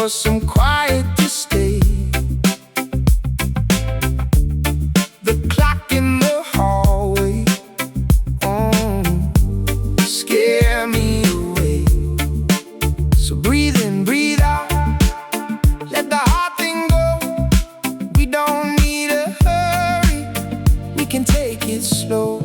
for some quiet to stay. The clock in the hallway, scare me away. So breathe in, breathe out, let the heart thing go. We don't need a hurry, we can take it slow.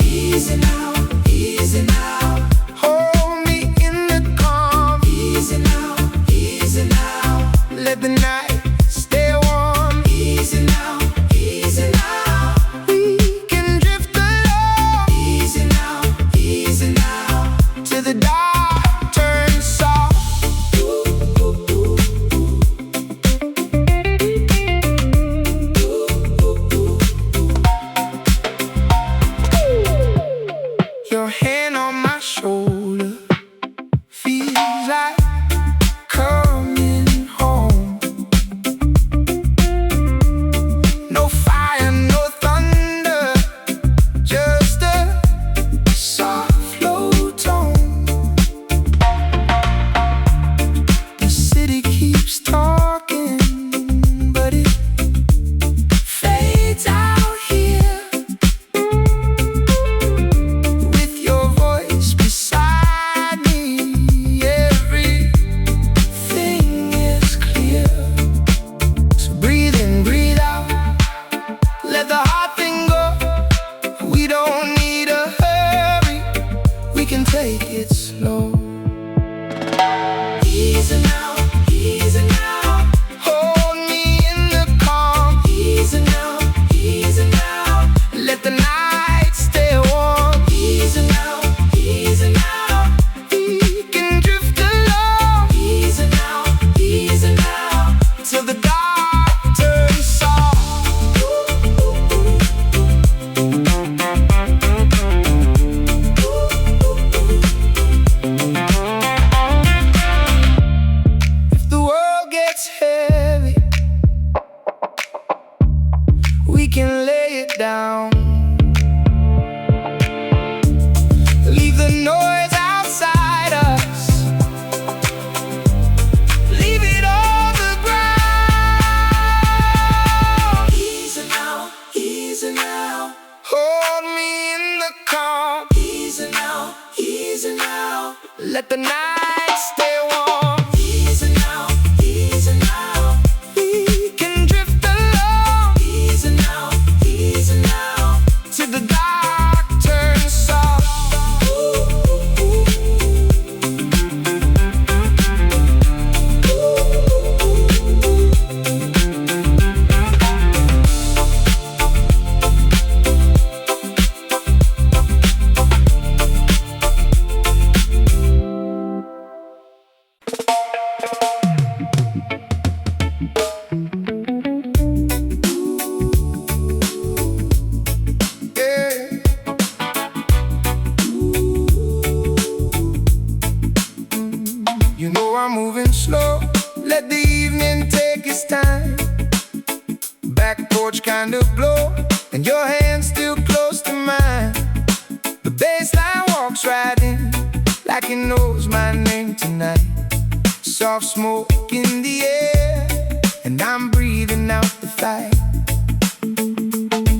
Easy now, easy now. Hold me in the calm. Easy now, easy now. Let the night stay warm. Easy now, easy now. We can drift along. Easy now, till the dark turns soft. Your hand on my shoulder feels like coming home. No fire, no thunder, just a soft, low tone. The city keeps talking, but it fades out here. With your voice beside me, everything is clear. So breathe in, breathe out, let the heart thing go. We don't need a hurry, we can take it slow. Easy now, easy now. Hold me in the calm. Easy now, let the night stay warm. Easy now, we can drift along. Easy now, till the dark turns soft. If the world gets heavy, we can lay it down. Leave the noise outside us, leave it on the ground. Easy now, hold me in the calm. Easy now, let the night stay warm. Easy now, we can drift along. Easy now, till the dark turns soft. Yeah. You know I'm moving slow, let the evening take its time. Back porch kind of glow, and your hand still close to mine. The baseline walks right in, like it knows my name tonight. Soft smoke in the air, and I'm breathing out the fight.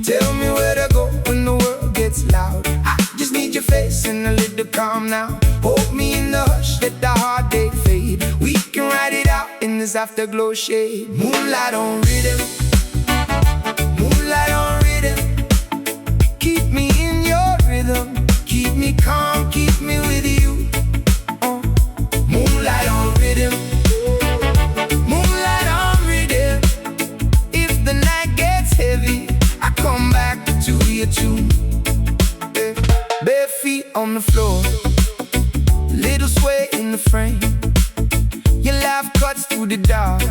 Tell me where to go when the world gets loud. I just need your face and a little calm now. Hold me in the hush, let the hard day fade. We can ride it out in this afterglow shade. Moonlight on rhythm, moonlight on rhythm. Keep me in your rhythm, keep me calm, keep me with you. Moonlight on rhythm, moonlight on rhythm. If the night gets heavy, I come back to your tune. Bare feet on the floor, little sway in the frame. Your laugh cuts through the dark,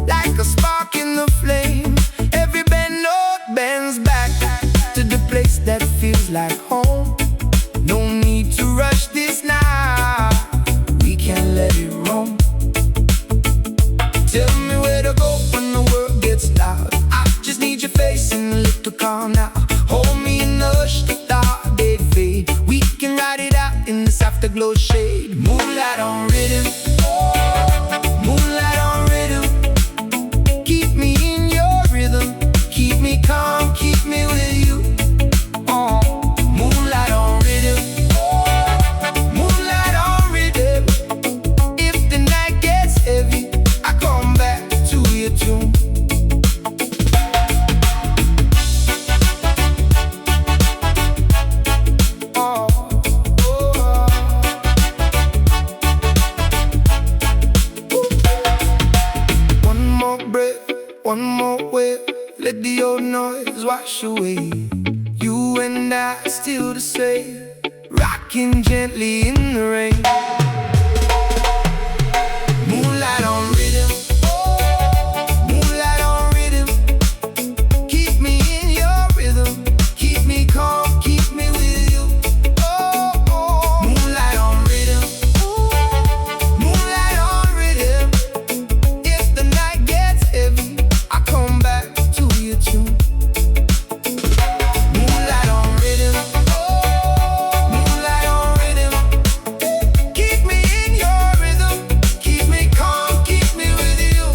like a spark in the flame. Every bend note bends back to the place that feels like home. No need to rush this now, we can let it roam. Tell me where to go when the world gets loud. I just need your face and a little calm now. Hold me in the hush, let the hard day fade. We can ride it out in this afterglow shade. Moonlight on rhythm, moonlight on rhythm. Keep me in your rhythm, keep me calm, keep me with you. Moonlight on rhythm, moonlight on rhythm. If the night gets heavy, I come back to your tune. One more wave, let the old noise wash away. You and I still the same, rocking gently in the rain. Moonlight on rhythm, moonlight on rhythm. Keep me in your rhythm, keep me calm, keep me with you. Moonlight on rhythm, moonlight on rhythm. If the night gets heavy, I come back to your tune. Moonlight on rhythm, moonlight on rhythm. Keep me in your rhythm, keep me calm, keep me with you.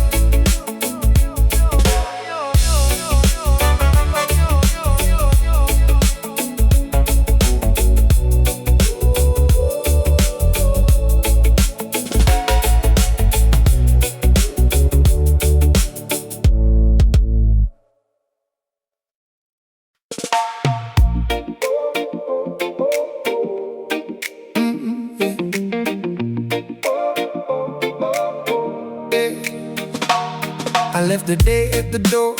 I left the day at the door,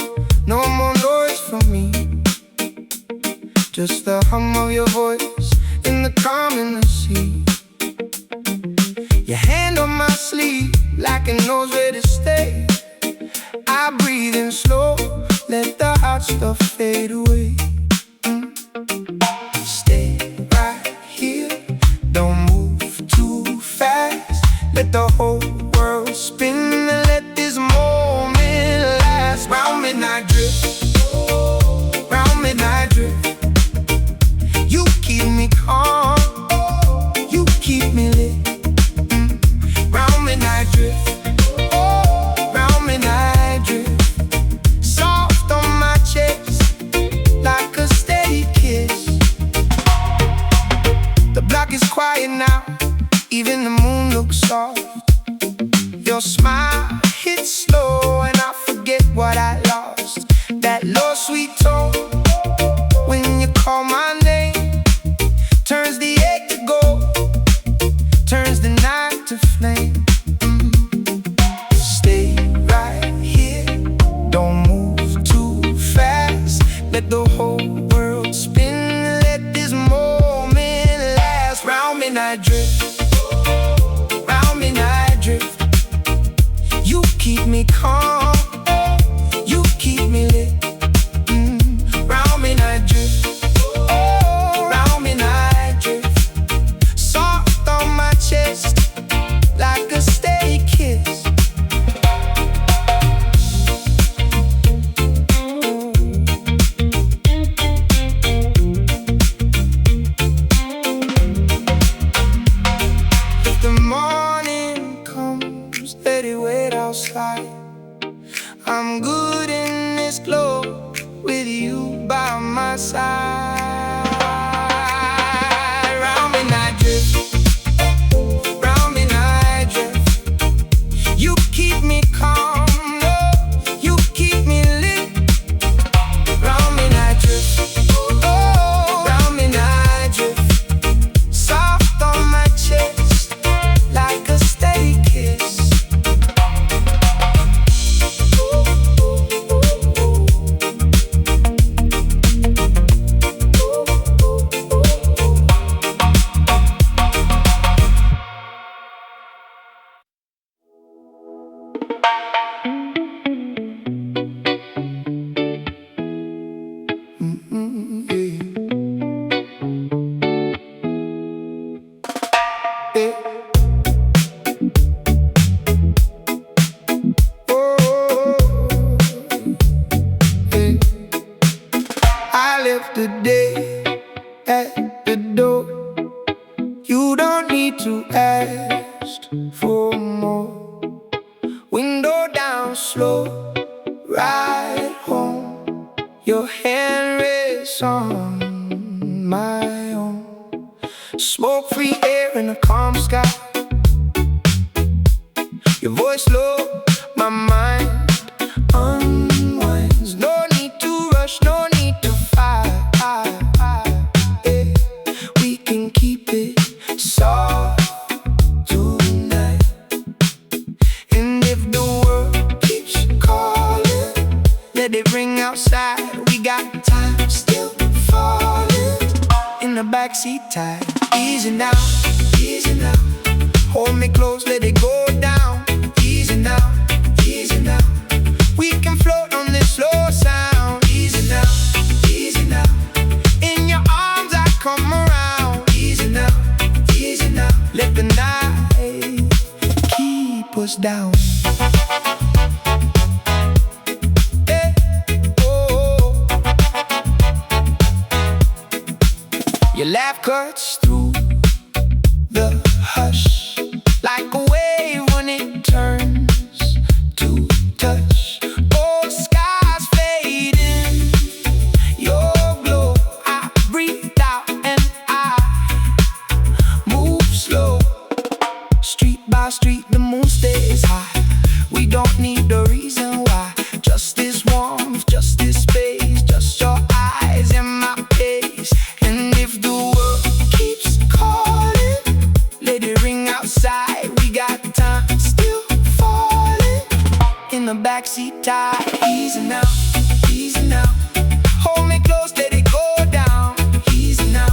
no more noise from me. Just the hum of your voice in the calm in the sea. Your hand on my sleeve, like it knows where to stay. I breathe in slow, let the hot stuff fade away. Stay right here, don't move too fast. Let the whole world spin and let this moment last. Round midnight drift, round midnight drift. You keep me calm, you keep me lit. Round midnight drift, round midnight drift. Soft on my chest, like a steady kiss. The block is quiet now, even the moon looks soft. Your smile hits slow and I forget what I lost. That low sweet tone when you call my name turns the ache to gold, turns the night to flame. Stay right here, don't move too fast. Let the whole world spin, let this moment last. Round midnight drift, round midnight drift. You keep me calm, you keep me lit. Round midnight drift, round midnight drift. Soft on my chest, like a steady kiss. If the morning comes, let it wait outside. I'm good in this glow with you by my side. Round midnight drift, round midnight drift. You keep me calm, no, you keep me lit. Round midnight drift, round midnight drift. Soft on my chest, like a steady kiss. I left the day at the door. You don't need to asked for more. Window down slow, ride home. Your hand rests on my own. Smoke-free air in a calm sky. Your voice low, my mind unwinds. No need to rush, no need to fight. Yeah. We can keep it soft tonight. And if the world keeps calling, let it ring outside. We got time still falling. In the backseat tight, easy now, easy now. Hold me close, let it go down. Easy now, easy now. We can float on this slow sound. Easy now, easy now. In your arms I come around. Easy now, easy now. Let the night keep us down. Hey, oh. Your laugh cuts through the hush like a wave when it turns to touch. Oh, skies fading, your glow. I breathe out and I move slow. Street by street, the moon stays high. We don't need a reason why. Just this warmth, just this space, just your eyes and my pace. And if the world keeps calling, let it ring outside. We got time still falling. In the backseat tight, easy now, easy now. Hold me close, let it go down. Easy now,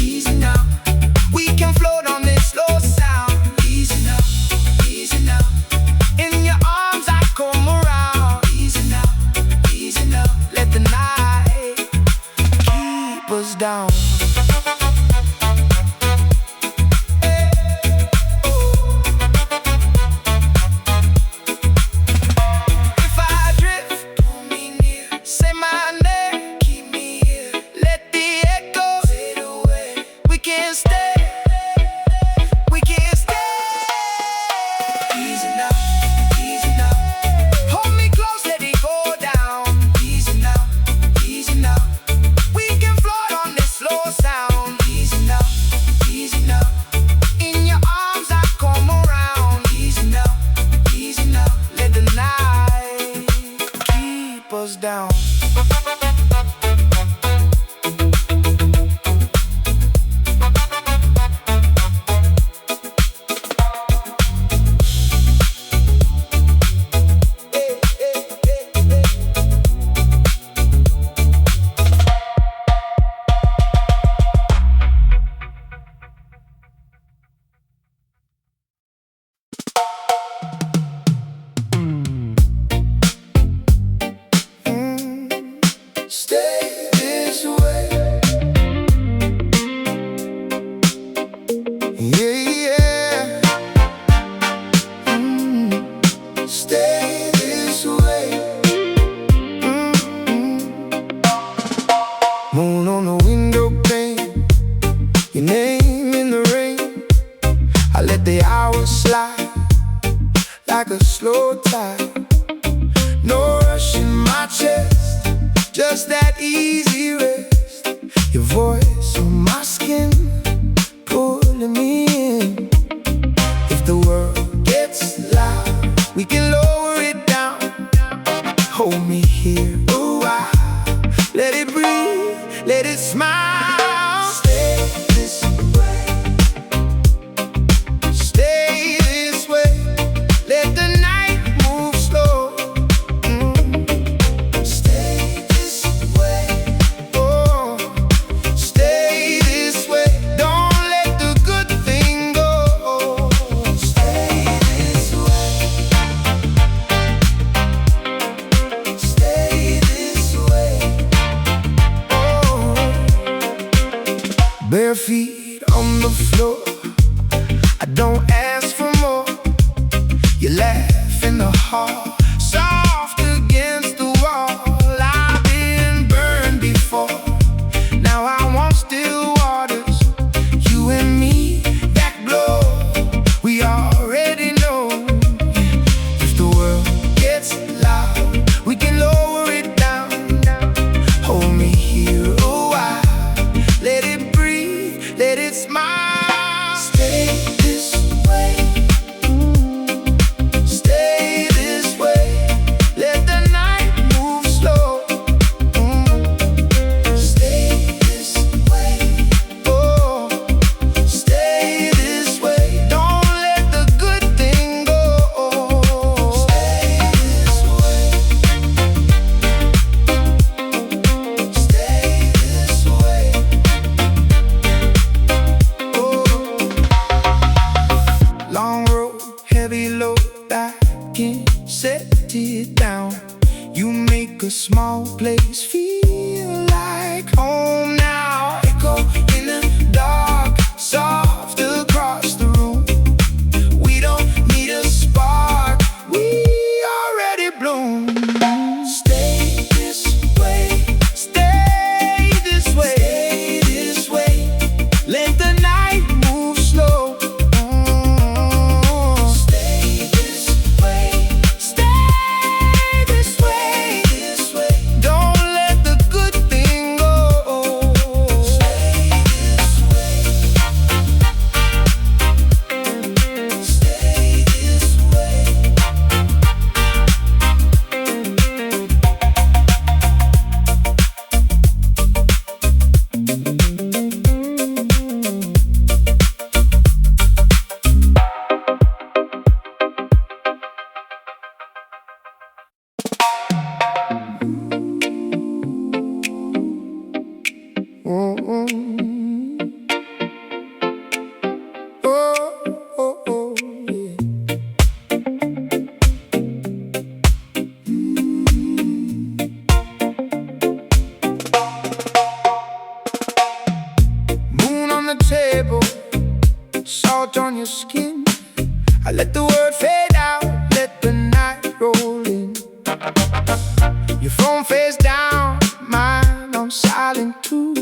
easy now. We can float on this slow sound. Easy now, easy now. In your arms I come around. Easy now, easy now. Let the night keep us down. Down. Stay this way. Yeah, yeah. Stay this way. Moon on the window pane, your name in the rain. I let the hours slide like a slow tide. No rush in my chest, just that easy rest. Your voice on my skin, pulling me in. If the world gets loud, we can lower it down. Hold me here a while, let it breathe, let it smile. Stay this way, stay this way. Let the night move slow. Stay this way, oh, stay this way. Don't let the good thing go. Stay this way, stay this way, oh. Bare feet on the floor, I don't ask for more. You laugh in the hall, soft against the wall. I've been burned before, now I want still waters. You and me, that glow. a small place feel like home now. Echo in the dark, soft across the room. We don't need a spark, we already bloom. Stay this way, stay this way, stay this way. Let the night move slow. Stay this way, stay this way, this way. Don't let the good thing go. Stay this way, stay this way. Yeah. Moon on the table, salt on your skin. I let the word fade out, let the night roll in. Your phone face down, mine on silent too.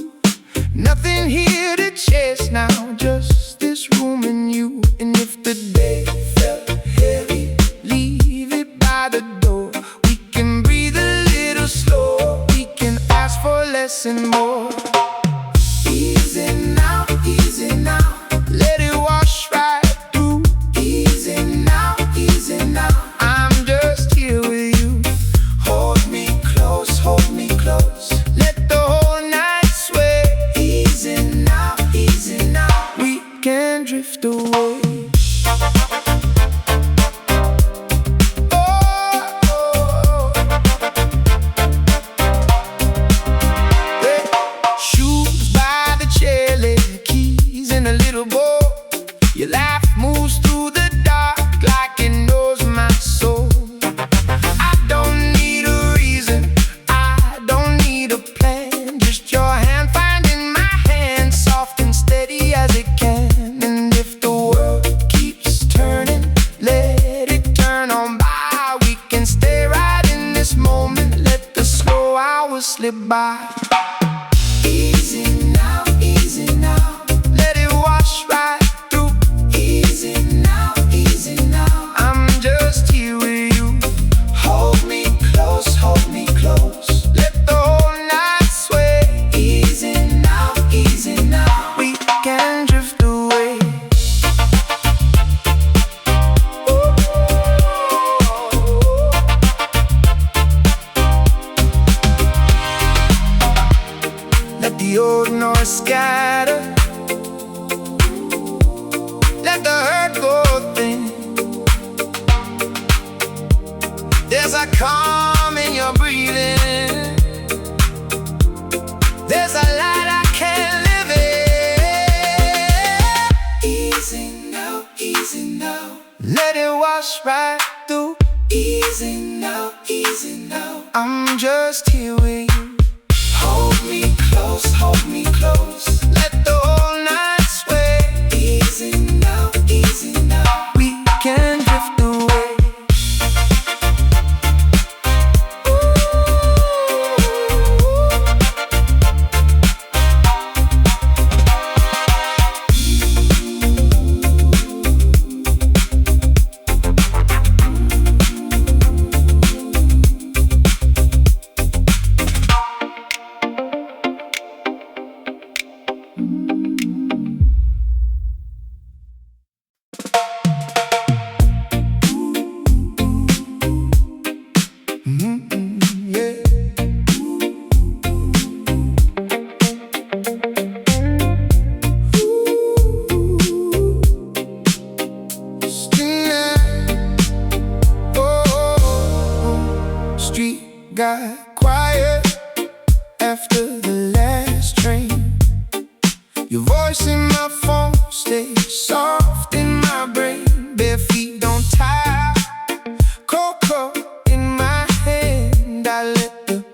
Nothing here to chase now, just this room and you. And if the day felt heavy, leave it by the door. We can breathe a little slower, we can ask for less and more. Easy now, let it wash right through. Easy now, I'm just here with you. Hold me close, hold me close. Let the whole night sway. Easy now, we can drift away. Shoes by the chair, lay keys in a little bowl. Your laugh moves through the dark like it knows my soul. I don't need a reason, I don't need a plan. Just your hand finding my hand, soft and steady as it can. And if the world keeps turning, let it turn on by. We can stay right in this moment, let the slow hours slip by. Easy now, let it wash right through. Easy now, I'm just here with you. Hold me close, let the whole night sway. Easy now, we can drift away. Let the old noise scatter, let the hurt go thin. There's a calm in your breathing, there's a light I can't live in. Easy now, let it wash right through. Easy now, I'm just here with you. Hold me close, let the whole night sway. Easy now, we can drift away. Got quiet after the last train. Your voice in my phone stays soft in my brain. Bare feet don't tire, cocoa in my hand. I let the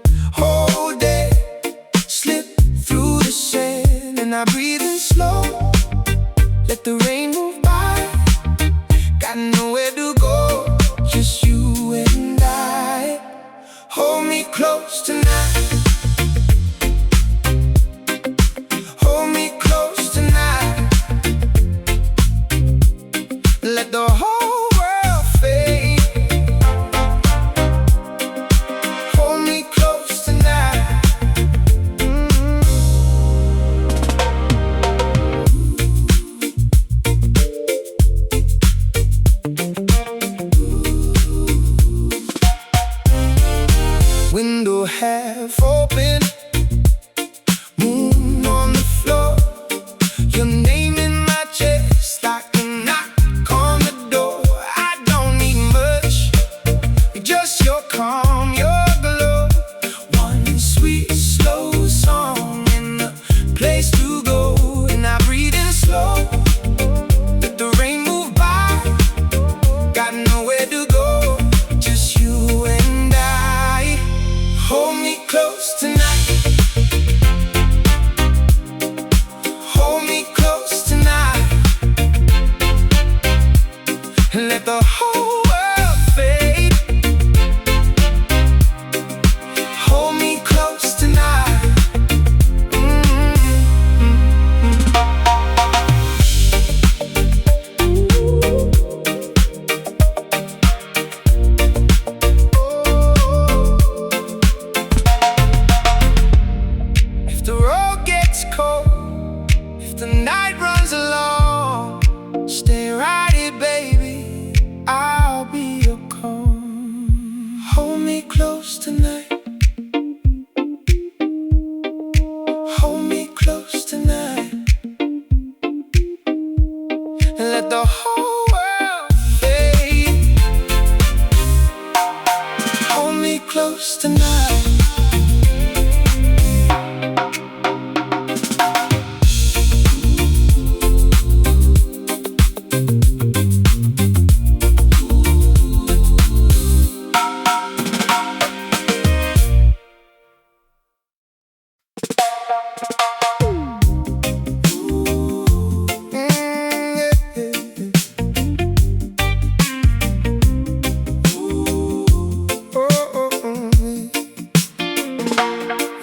let the whole world fade. Hold me close tonight. Window half open, moon on the floor, your name in my chest like a knock on the door. I don't need much, just your calm, your glow. One sweet slow song and a place to go. And I breathe in slow, let the rain move by. Got nowhere to go, just you and I. Hold me close tonight. Hold me close tonight. And let the whole world fade. Hold me close tonight. If the road gets cold, if the night runs along, stay right here, baby, I'll be your calm. Hold me close tonight. Hold me close tonight. And let the whole world fade. Hold me close tonight.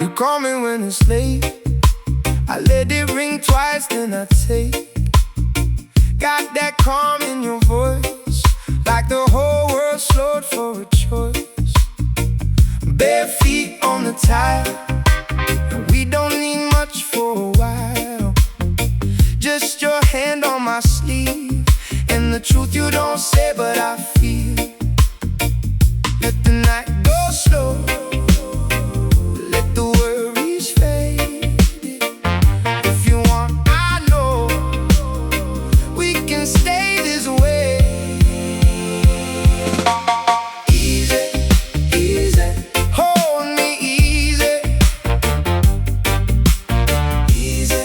You call me when it's late, I let it ring twice, then I take. Got that calm in your voice, like the whole world slowed for a choice. Bare feet on the tile, and we don't need much for a while. Just your hand on my sleeve, and the truth you don't say but I feel. Let the night go slow, let the worries fade. If you want, I know we can stay this way. Easy, easy, hold me easy. Easy,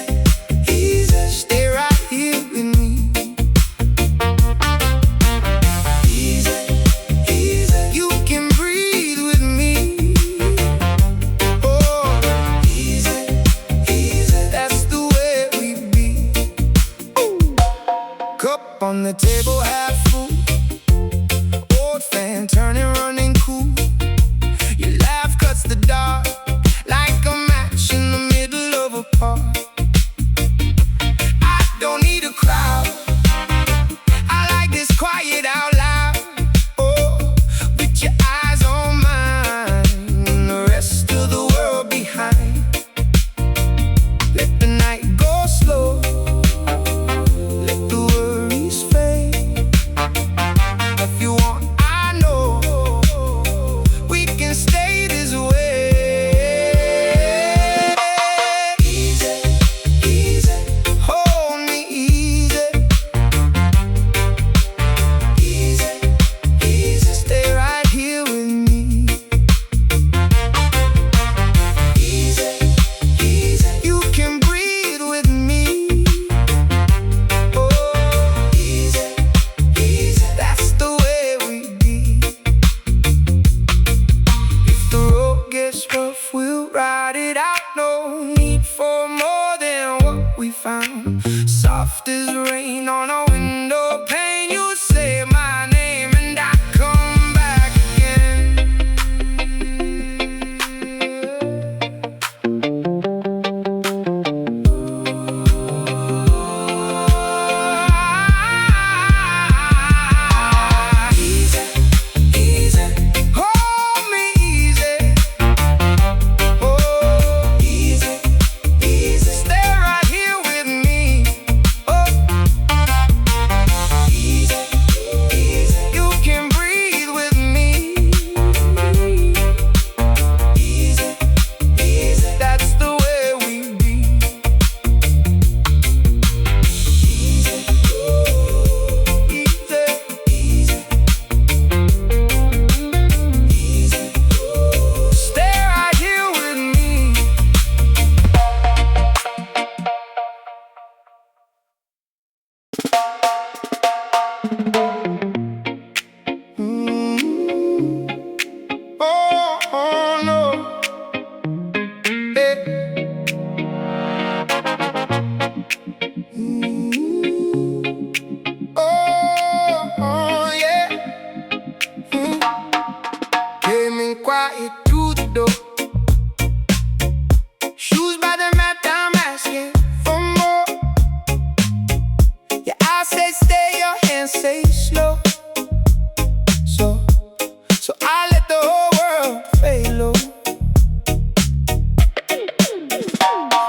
easy, stay right here with me. Easy, easy, you can breathe with me. Oh, easy, easy, that's the way we be. Cup on the table, half full, old fan turning, running cool. Your laugh cuts the dark like a match in the middle of a park. I don't need a crowd, I like this quiet out loud. Oh, with your eyes on mine and the rest of the world behind. Let the night go slow, let the worries fade. If you want, I know we can stay this way. can't say slow. So I let the whole world fade low.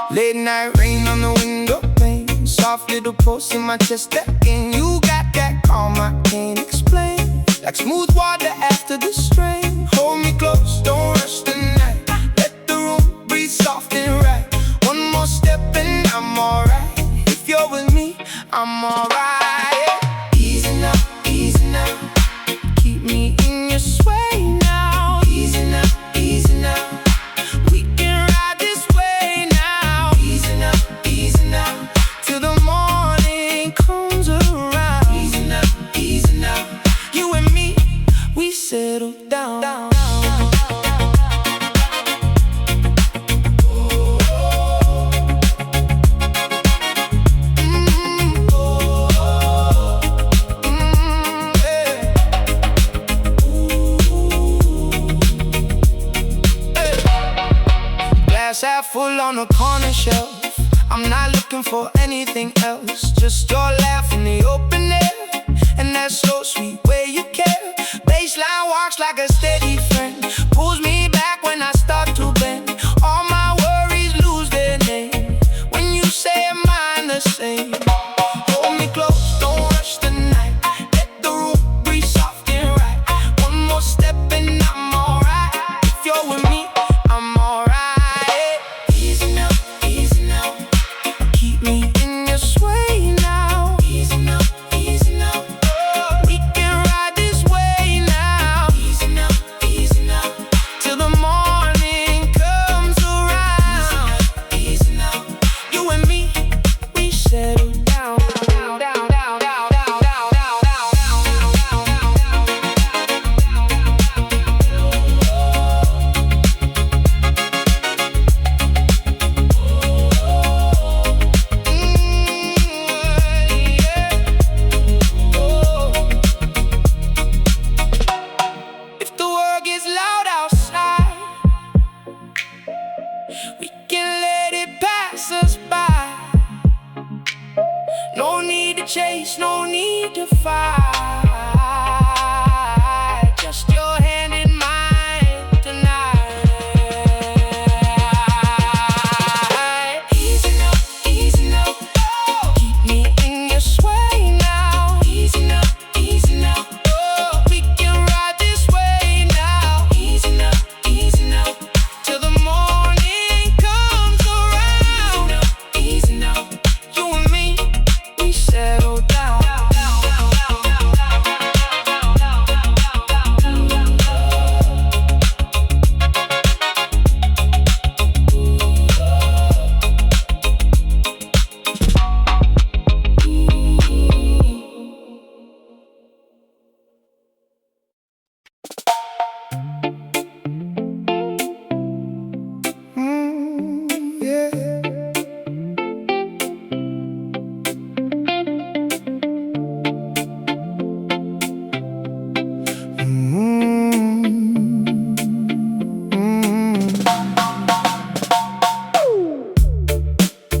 Late night rain on the window pane, soft little pulse in my chest again. You got that calm I can't explain, like smooth water after the strain. Hold me close, don't rush the night. Let the room breathe soft and right. One more step and I'm alright. If you're with me, I'm alright. Easy now, easy now. Keep me in your sway now. Easy now, easy now. We can ride this way now. Easy now, easy now. Till the morning comes around. Easy now, easy now. You and me, we settle down. Glass half full on the corner shelf. I'm not looking for anything else, just your laugh in the open air, and that slow sweet way you care. Baseline walks like a steady friend, pulls me back when I start to bend. All my worries lose their name when you say mine the same. Hold me close, don't rush the night. Let the room breathe soft and right. One more step and I'm alright. If you're with me, I'm alright. Easy now, easy now. Keep me in your sway now. Easy now, easy now. We can ride this way now. Easy now, easy now. Till the morning comes around. Easy now, easy now. You and me, we settle down. If the world gets loud outside, we can let it pass us by. No need to chase, no need to fight. Just your hand in mine tonight. Easy now, easy now. Keep me in your sway now. Easy now, easy now. We can ride this way now. Easy now, easy now. Till the morning comes around. Easy now, you and me, we settle down. Yeah.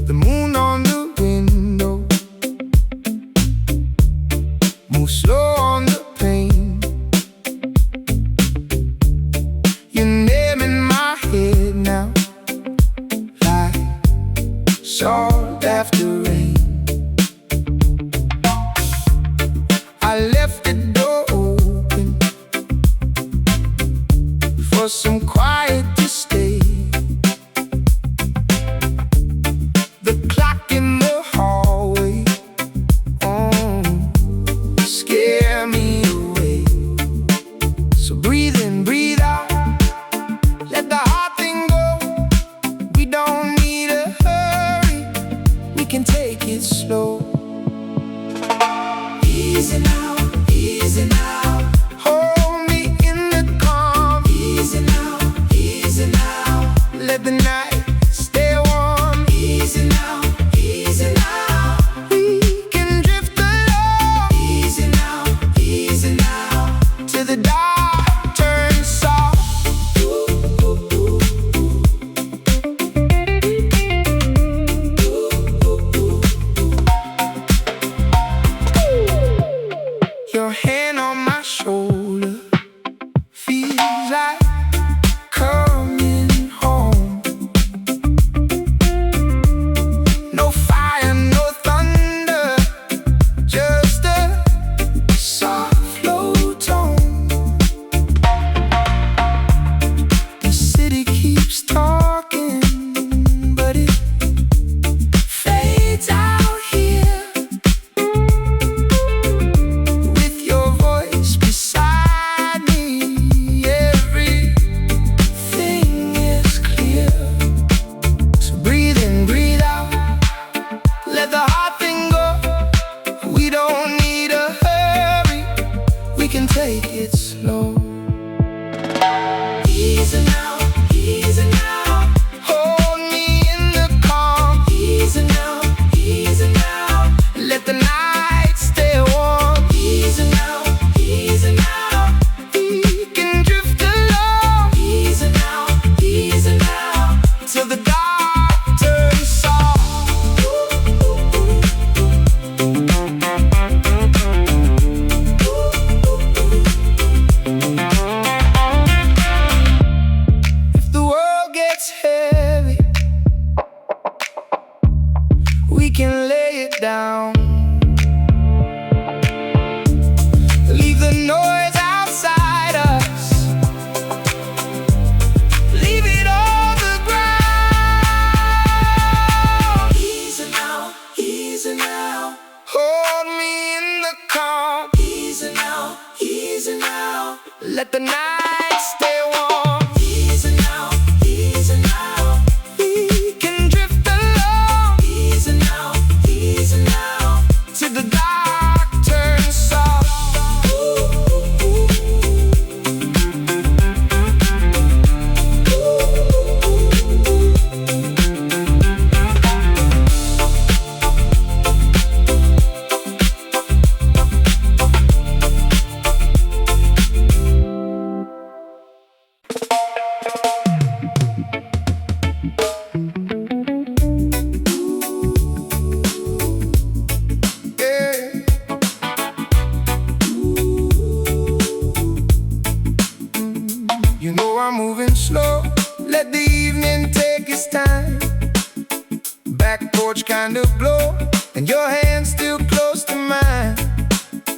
The moon on the window moves slow on the pane. Your name in my head now, like salt after rain. I left the door open for some quiet to stay. The clock in the hallway scare me away. So breathe in, breathe out, let the heart thing go. We don't need a hurry, we can take it slow. Easy now, easy now. Hold me in the calm. Easy now, easy now. Let the night stay warm. Easy now, easy now. We can drift along. Easy now, easy now. Till the dark turns soft. Your hand on my shoulder feels like coming home. No fire, no thunder, just a soft low tone. The city keeps talking, but it fades out here. With your voice beside me, everything is clear. So breathe in, breathe out, let the heart thing go. We don't need a hurry, we can take it slow. Easy now, easy now. Hold me in the calm. Easy now, easy now. Let the night stay warm. Easy now, easy now. We can drift along. Easy now, till the dark turns soft. If the world gets heavy, we can lay it down. Leave the noise outside us, leave it on the ground. Easy now, easy now. Hold me in the calm. Easy now, easy now. Let the night stay warm. Easy now, easy now. We can drift along. Easy now, till the dark turns soft. Yeah. You know I'm moving slow, let the evening take its time. Back porch kind of glow, and your hand still close to mine.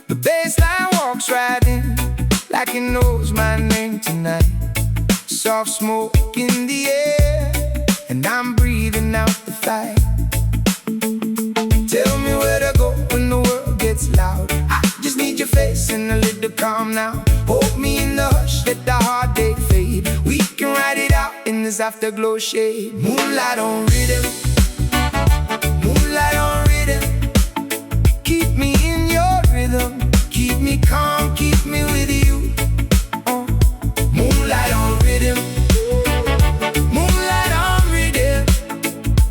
The bassline walks right in, like it knows my name tonight. Soft smoke in the air, and I'm breathing out the fight. Tell me where to go when the world gets loud. I just need your face and a little calm now. Hold me in the hush, let the heartache fade. We can ride it out in this afterglow shade. Moonlight on rhythm, moonlight on rhythm. Keep me in your rhythm, keep me calm, keep me with you. Moonlight on rhythm, moonlight on rhythm.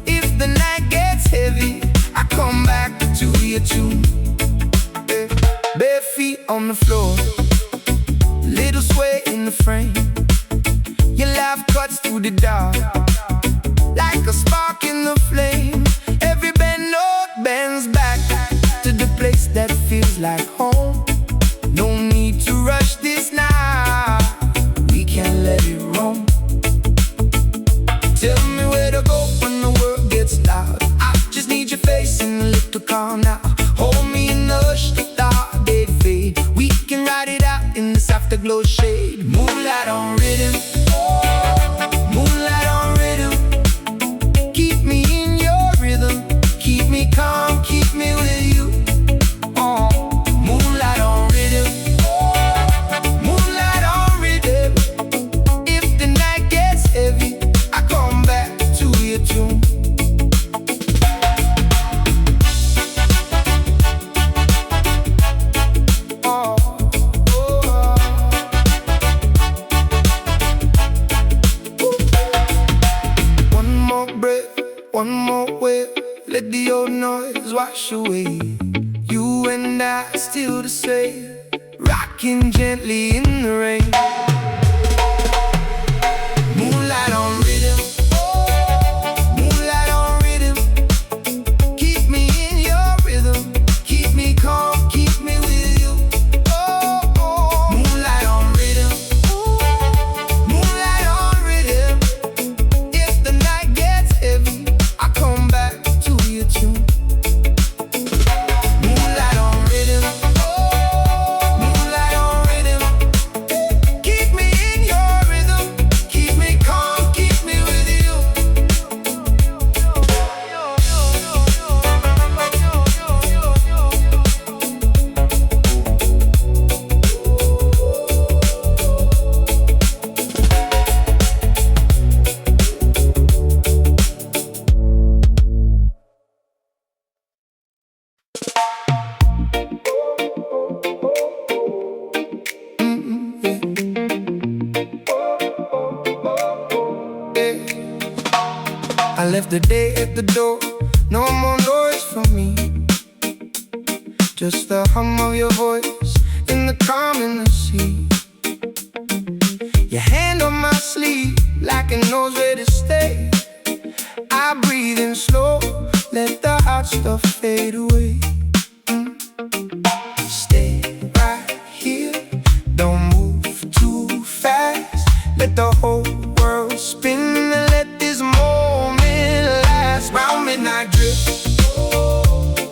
If the night gets heavy, I come back to your tune. Bare feet on the floor, little sway in the frame. Your laugh cuts through the dark, like a spark in the flame. Every bend note bends back to the place that feels like home. No need to rush this now, we can let it roam. Tell me where to go when the world gets loud. I just need your face and a little calm now. Hold me in the hush, let the heartache fade. We can ride it out in this afterglow shade. Moonlight on rhythm, moonlight on rhythm. Keep me in your rhythm, keep me calm, keep me with you. Moonlight on rhythm, moonlight on rhythm. If the night gets heavy, I come back to your tune. One more breath, one more wave, let the old noise wash away. You and I still the same, rocking gently in the rain. Moonlight on rhythm, moonlight on rhythm. Keep me in your rhythm, keep me calm, keep me with you. left the day at the door. No more noise from me, just the hum of your voice in the calm in the sea. Your hand on my sleeve, like it knows where to stay. I breathe in slow, let the hot stuff fade away. Stay right here, don't move too fast. Let the whole world spin and let this moment last. Round midnight drift,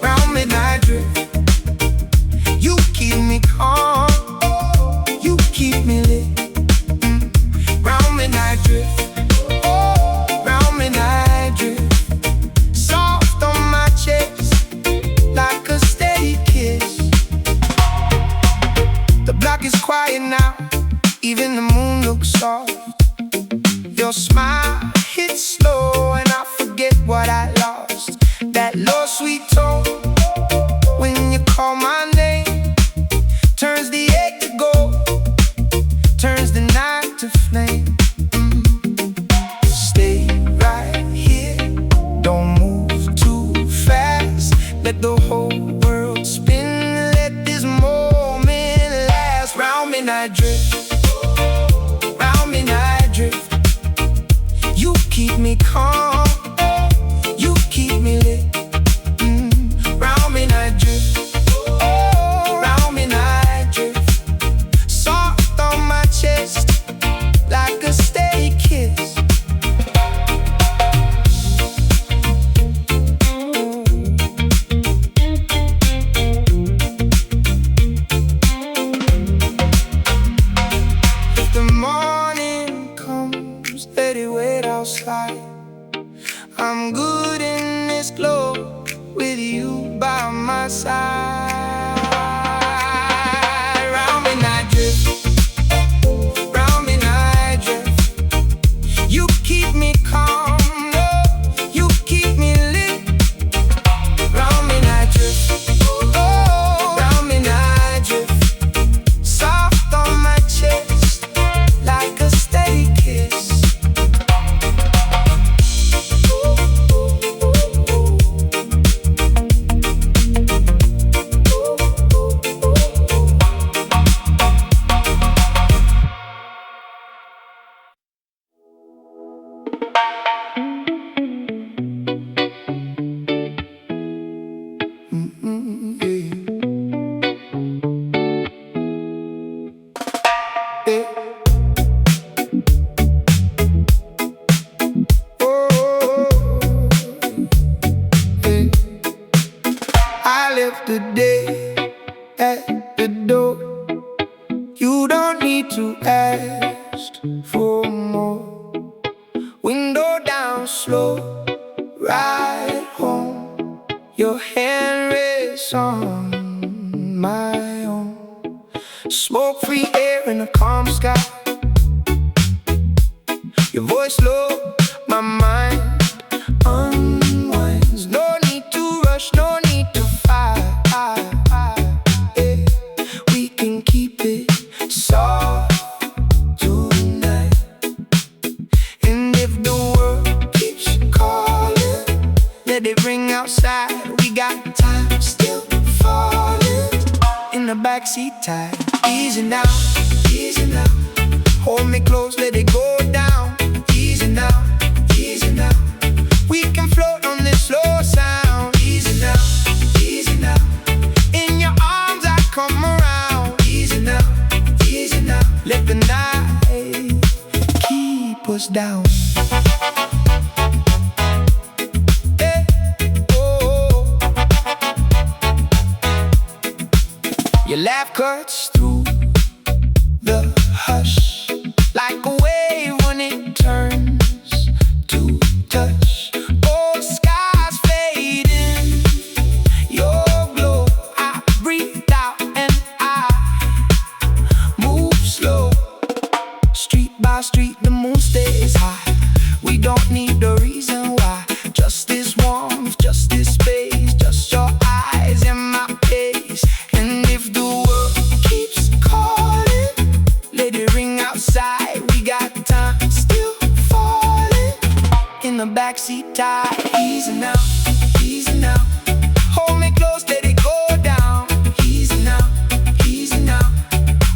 round midnight drift. You keep me calm, you keep me lit. Round midnight drift, round midnight drift. Soft on my chest, like a steady kiss. The block is quiet now, even the moon looks soft. Your smile hits slow and I forget what I lost. That low sweet tone when you call my name turns the ache to gold, turns the night to flame. Stay right here, don't move too fast. Let the whole world spin, let this moment last. Round midnight drift, round midnight drift. You keep me calm, you keep me lit. Round midnight drift, round midnight drift. Soft on my chest, like a steady kiss. If the morning comes, let it wait outside. I'm good in this glow with you by my side. Round midnight drift, round midnight drift. You keep me calm, no, you keep me lit. Round midnight drift, oh, round midnight drift. Soft on my chest, like a steady kiss. I left the day at the door. You don't need to ask for more. Window down slow, ride home. Your hand rests on my own. Smoke-free air in a calm sky. Your voice low, my mind unwinds. No need to rush, no need to fight. Yeah. We can keep it soft tonight. And if the world keeps calling, let it ring outside. We got time still falling. In the backseat tight, easy now, easy now. Hold me close, let it go down. Easy now, easy now. We can float on this slow sound. Easy now, easy now. In your arms I come around. Easy now, easy now. Let the night keep us down. Hey, oh. Your laugh cuts through the hush, like a wave when it turns to touch. Oh, skies fading, your glow. I breathe out and I move slow. Street by street, the moon stays high. We don't need a reason why. Just this warmth, just this space, just your eyes and my pace. And if the world keeps calling, let it ring out. backseat tie. Easy now, easy now. Hold me close, let it go down. Easy now, easy now.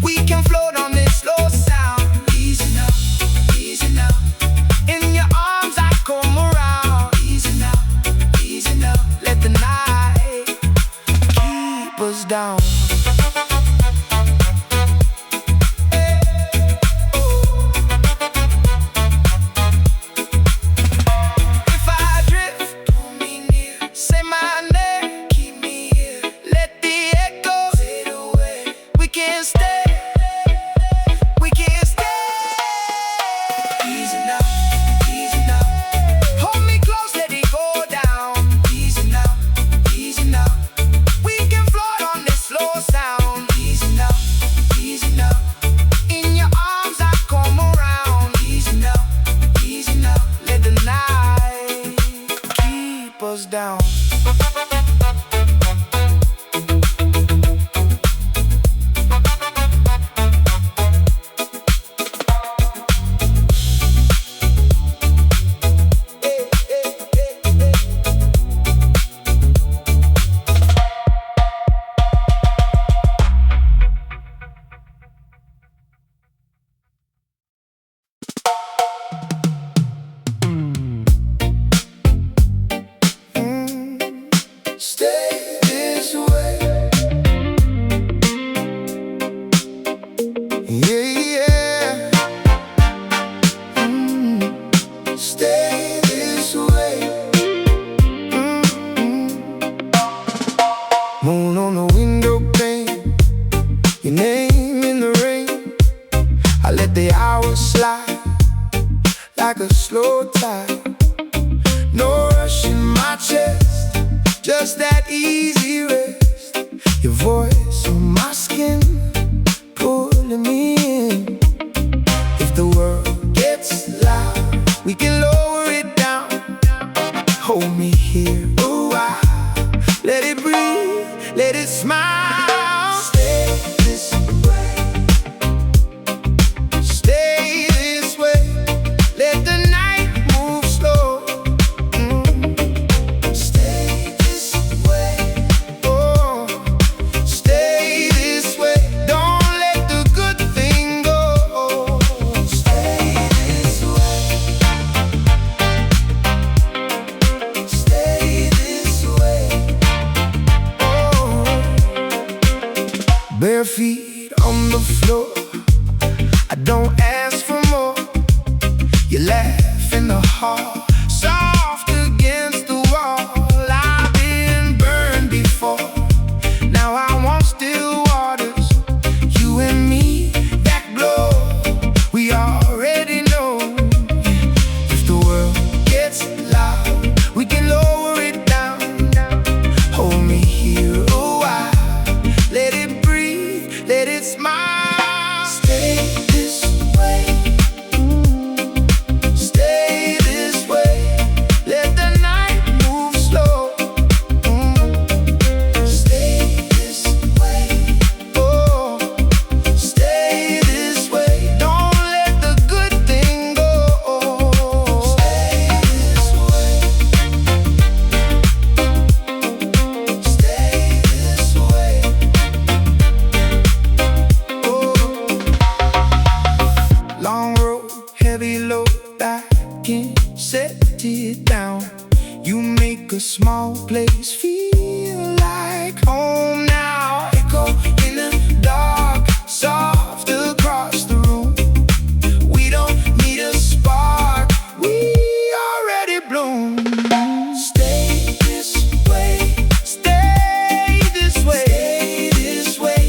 We can float on this slow sound. Easy now, easy now. In your arms I come around. Easy now, easy now. Let the night keep us down. Down. Moon on the window pane, your name in the rain. I let the hours slide like a slow tide. No rush in my chest, just that easy rest. Your voice on my skin, pulling me in. If the world gets loud, we can lower it down. Hold me here a while, let it breathe, let it smile. Stay this way, stay this way. Let the night move slow. Stay this way, oh, stay this way. Don't let the good thing go. Stay this way, stay this way. Bare feet on the floor, I don't ask for more. You laugh in the hall, soft against the wall. I've been burned before, now I want still waters. You and me, that glow, we already know. If the world gets loud, we can lower it down. Hold me here a while, let it breathe, let it smile. Stay this way, stay this way. Let the night move slow. Stay this way, oh, stay this way. Don't let the good thing go. Stay this way, stay this way. Long road, heavy load, I can't set it down. You make a small place feel like home now. Echo in the dark, soft across the room. We don't need a spark, we already bloom. Stay this way, stay this way, stay this way.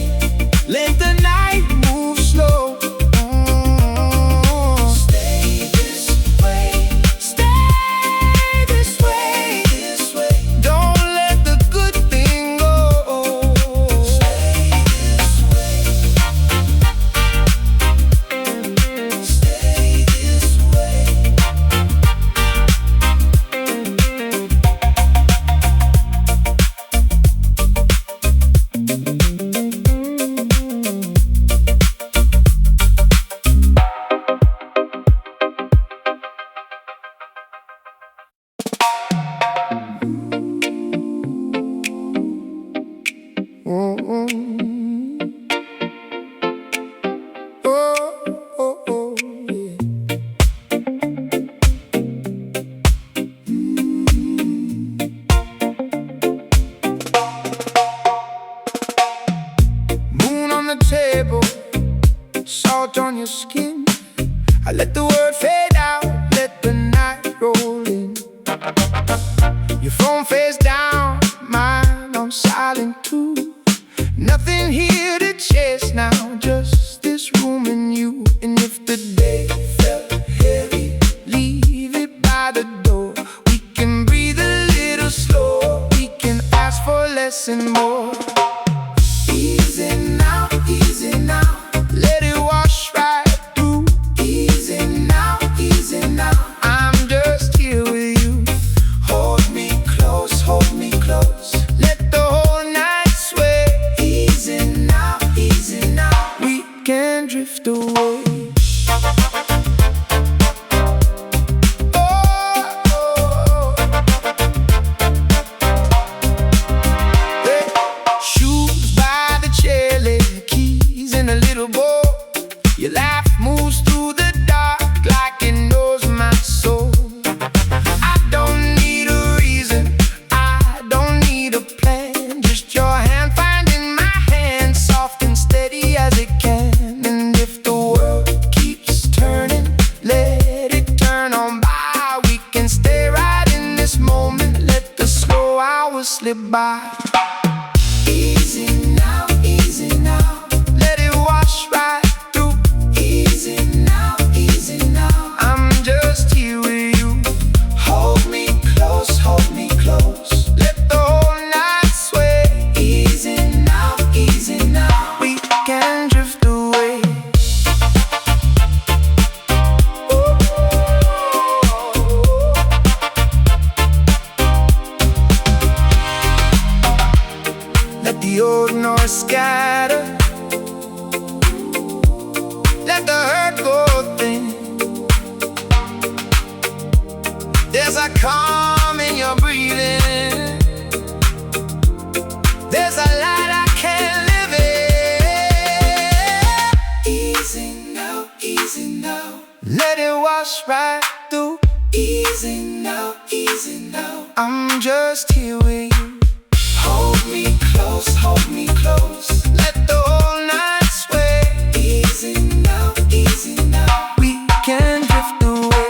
Let the night move slow. Stay this way, stay this way, this way. Don't table, salt on your skin. I let the word fade out, let the night roll in. Your phone face down, mine on silent too. Nothing here to chase now, just this room and you. And if the day felt heavy, leave it by the door. We can breathe a little slower, we can ask for less and more. Easy now, let it wash right through. Easy now, I'm just here with you. Hold me close, let the whole night sway. Easy now, we can drift away. Your laugh moves through the dark like it knows my soul. I don't need a reason, I don't need a plan. Just your hand finding my hand, soft and steady as it can. And if the world keeps turning, let it turn on by. We can stay right in this moment, let the slow hours slip by. Easy now, let it wash right. I'm just here with you. Hold me close, let the whole night sway. Easy now, we can drift away. Let the old noise scatter, let the hurt go thin. There's a calm in your breathing, there's a light I can't live in. Easy now, let it wash right through. Easy now, I'm just here with you. Hold me close, let the whole night sway. Easy now, we can drift away.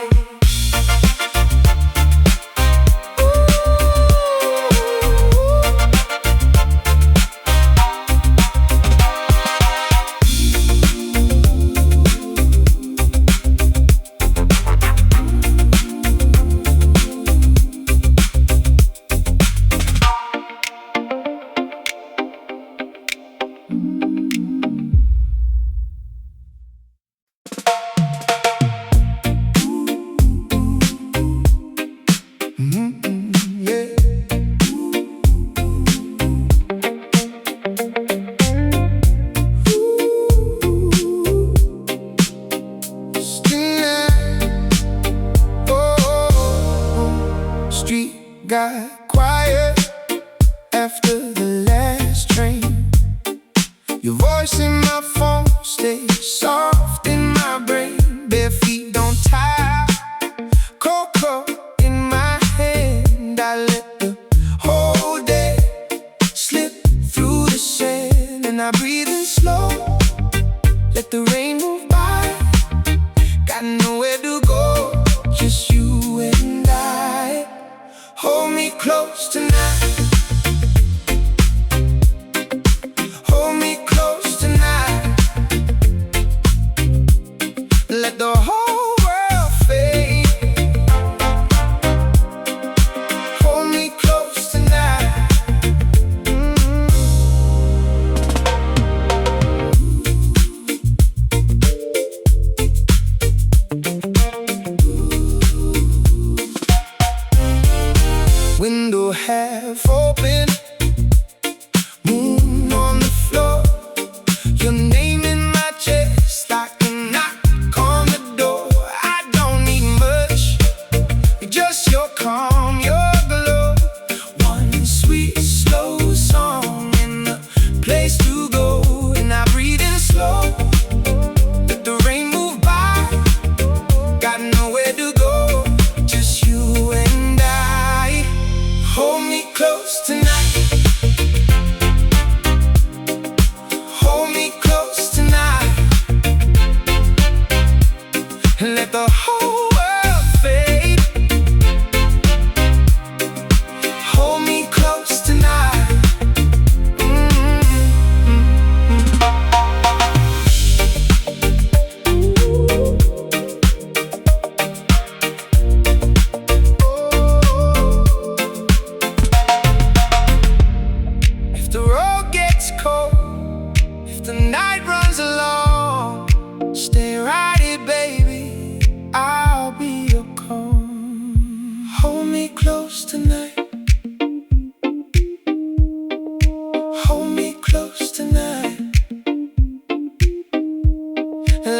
Got quiet after the last train. Your voice in my phone stays soft in my brain. Bare feet don't tire, cocoa in my hand. I let the whole day slip through the sand, and I breathe in slow, let the rain move by. Got nowhere to go, just you and I. Hold me close tonight, hold me close tonight. Let the whole world fade. Hold me close tonight.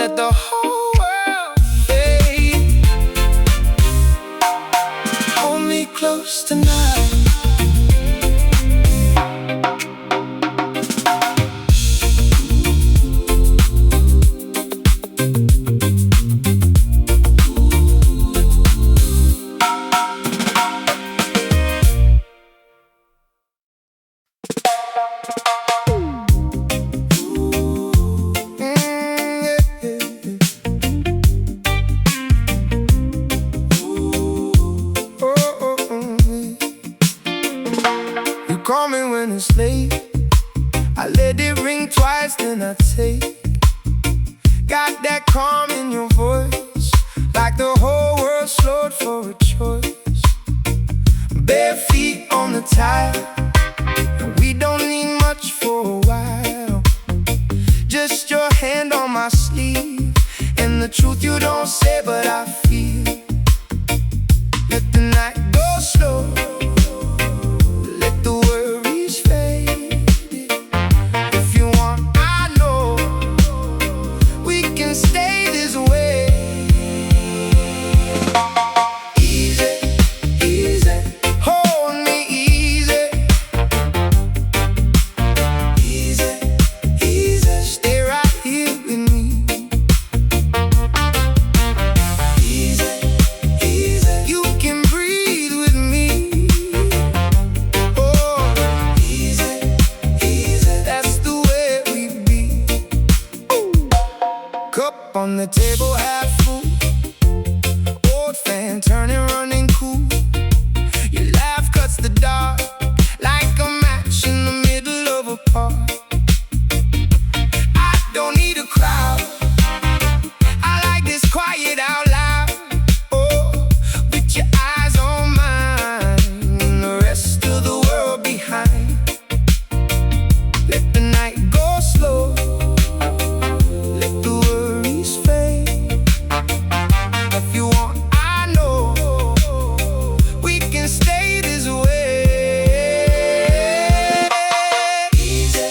let the whole world fade. Hold me close tonight. Call me when it's late. I let it ring twice, then I take. Got that calm in your voice, like the whole world slowed for a choice. Bare feet on the tile, and we don't need much for a while. Just your hand on my sleeve, and the truth you don't say but I feel. Let the night go slow, let the worries fade. If you want, I know we can stay this way. Easy, easy, hold me easy. Easy, easy, stay right here with me. Easy, easy, you can breathe with me. Oh, easy, easy, that's the way we be. Cup on the table, half full. Old fan turning, running cool. Your laugh cuts the dark like a match in the middle of a park. I don't need a crowd, I like this quiet out loud. Oh, with your eyes on mine and the rest of the world behind. Let the night go slow, let the worries fade. If you want, I know we can stay this way. Easy,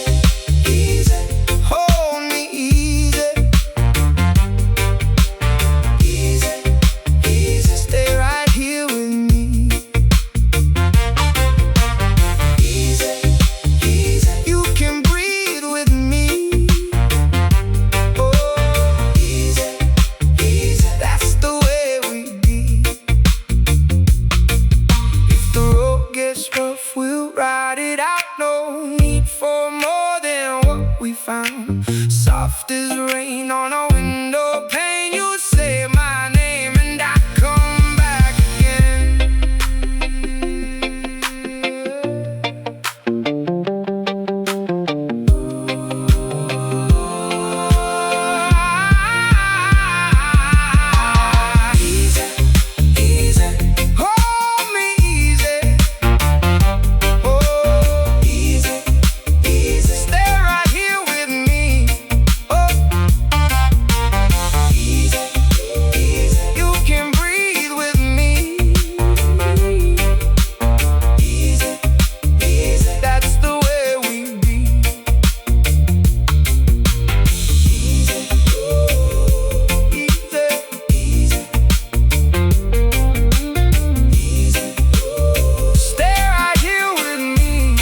easy, hold me easy. Easy, easy, stay right here with me. Easy, easy, you can breathe with me. Oh, easy, easy, that's the way we be. If the road gets rough, we'll ride it out. No need for more than what we found. Soft as rain on a window pane. You say my name and I come back again. Easy, easy, hold me easy. Oh, easy, easy, stay right here with me. Oh, easy, easy, you can breathe with me. Easy, easy, that's the way we be. Easy, easy, easy, stay right here with me.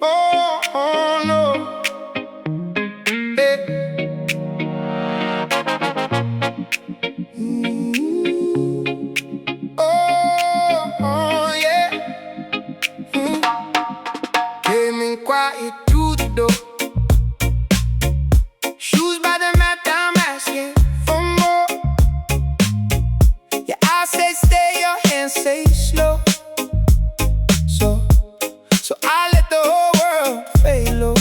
Oh, no. Hey. Oh, yeah. Came in quiet through the door. Shoes by the mat, I'm asking for more. Yeah, I say stay, your hands say slow. So I let the whole world fade low.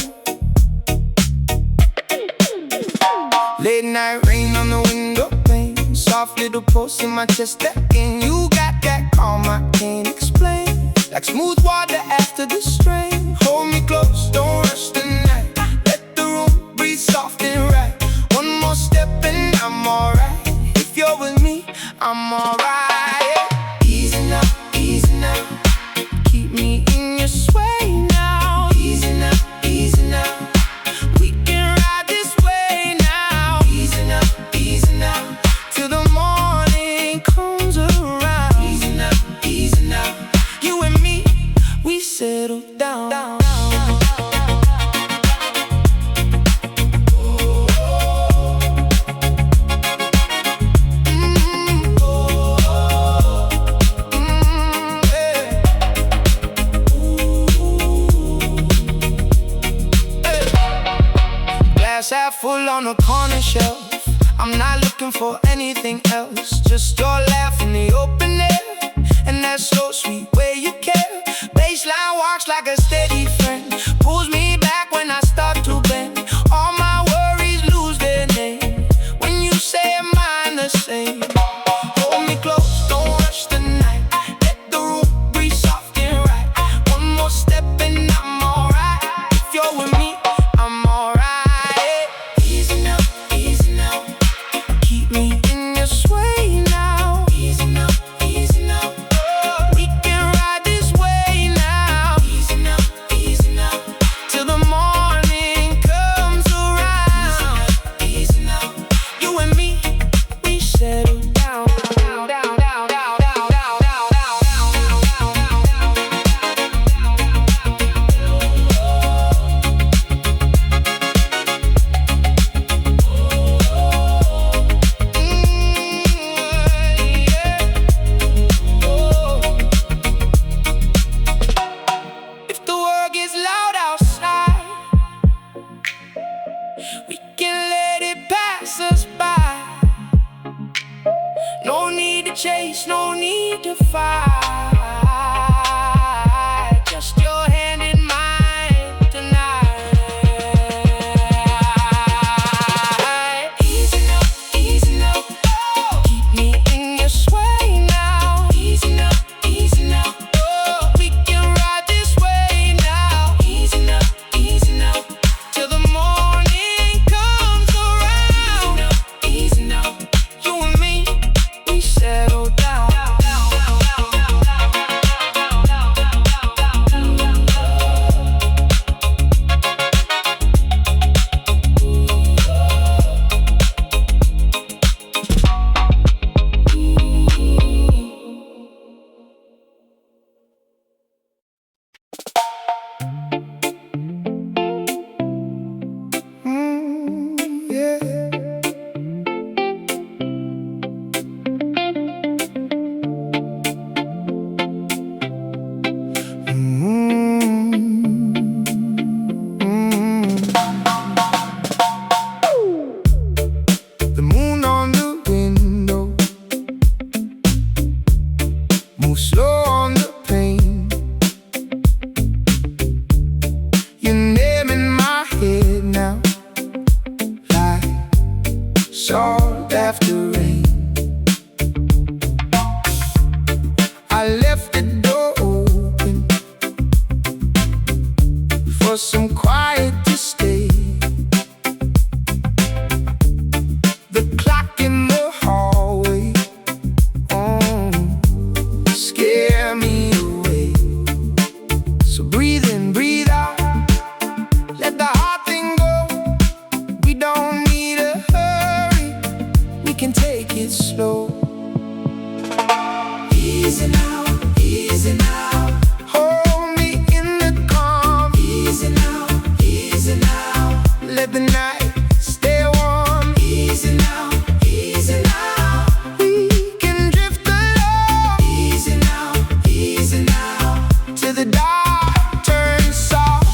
Late night rain on the window pane. Soft little pulse in my chest again. You got that calm I can't explain, like smooth water after the strain. Hold me close, don't rush the night. Let the room breathe soft and right. One more step and I'm alright. If you're with me, I'm alright. half full on the corner shelf. I'm not looking for anything else, just your laugh in the open air, and that slow sweet way you care. Baseline walks like a steady friend, pulls me back when I start to bend. All my worries lose their name when you say am I the same. Hold me close, don't rush the night. Let the room breathe soft and right. One more step and I'm alright. If you're with me, I'm alright. Easy now, easy now. Keep me in your sway now. Easy now, easy now. We can ride this way now. Easy now, easy now. Till the morning comes around. Easy now, you and me, we settle down. If the world gets loud outside, we can let it pass us by. No need to chase, no need to fight. Just your hand in mine tonight. Easy now, easy now. Keep me in your sway now. Easy now, easy now. We can ride this way now. Easy now, easy now. Till the morning comes around. Easy now, you and me, we settle down. Yeah. The moon on the window moves slow on the pane. Your name in my head now, like salt after rain. I left the door open for some quiet to stay. The clock in the hallway scare me away. So breathe in, breathe out, let the heart thing go. We don't need a hurry, we can take it slow. Easy now, easy now. Hold me in the calm. Easy now, easy now. Let the night stay warm. Easy now, easy now. We can drift along. Easy now, easy now. Till the dark turns soft.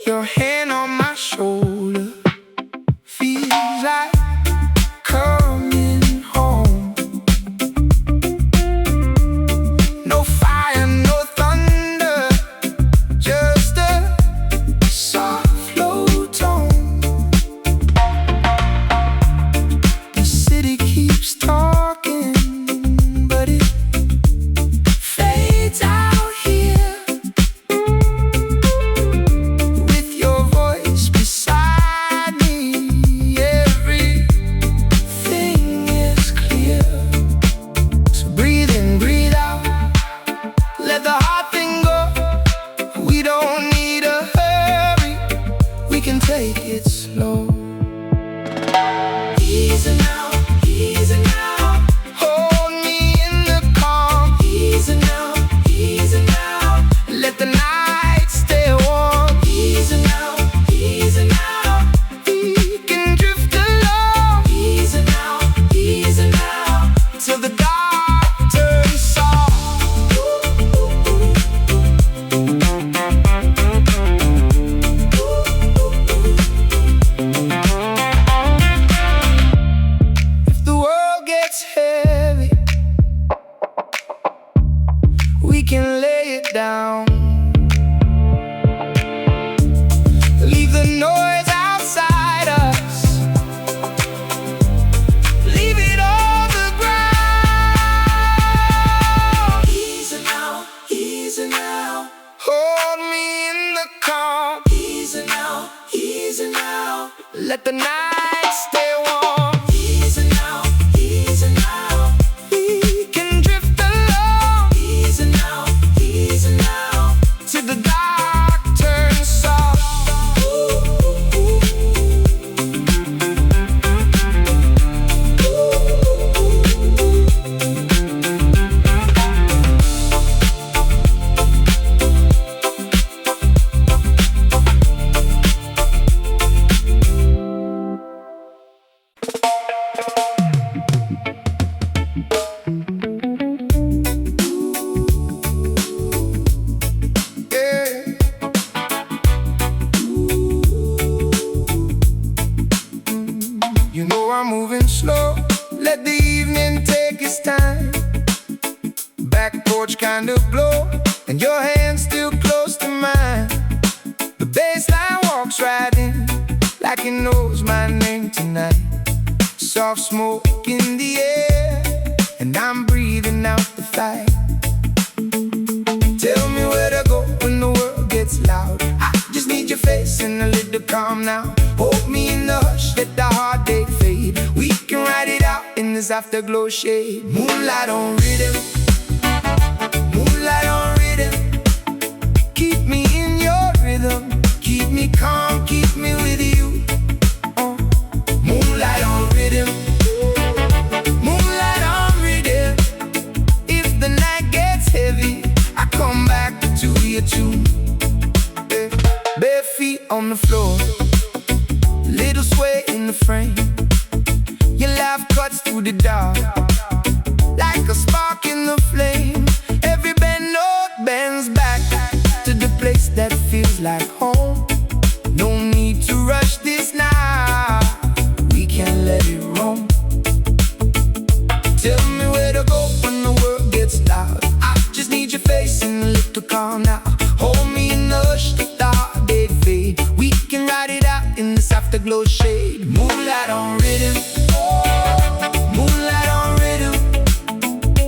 Your hand on my shoulder feels like coming home. No fire, no thunder, just a soft low tone. The city keeps talking, but it fades out here. With your voice beside me, everything is clear. So breathe in, breathe out, let the heart thing go. We don't need a hurry, we can take it slow. Easy now, easy now. Hold me in the calm. Easy now, easy now. Let the night stay warm. Easy now, easy now. We can drift along. Easy now, till the dark let the night stay warm. Easy now, easy now. We can drift along. Easy now, till the dark turns soft. You know I'm moving slow, let the evening take its time. Back porch kind of glow, and your hand's still close to mine. The bassline walks right in, like it knows my name tonight. Soft smoke in the air, and I'm breathing out the fight. Tell me where to go when the world gets loud. I just need your face and a little calm now. Hold me in the hush, let the heartache fade. We can ride it out in this afterglow shade. Moonlight on rhythm, moonlight on rhythm. Keep me in your rhythm, keep me calm, keep me with you. Moonlight on rhythm, moonlight on rhythm. If the night gets heavy, I come back to your tune. Bare feet on the floor, little sway in the frame. Your laugh cuts through the dark, like a spark in the flame. Every bend note bends back to the place that feels like home. No need to rush this now, we can let it roam. Tell me where to go when the world gets loud. I just need your face and a little calm now. Hold me in the hush, let the heartache fade. We can ride it out in this afterglow shade. Moonlight on rhythm, moonlight on rhythm.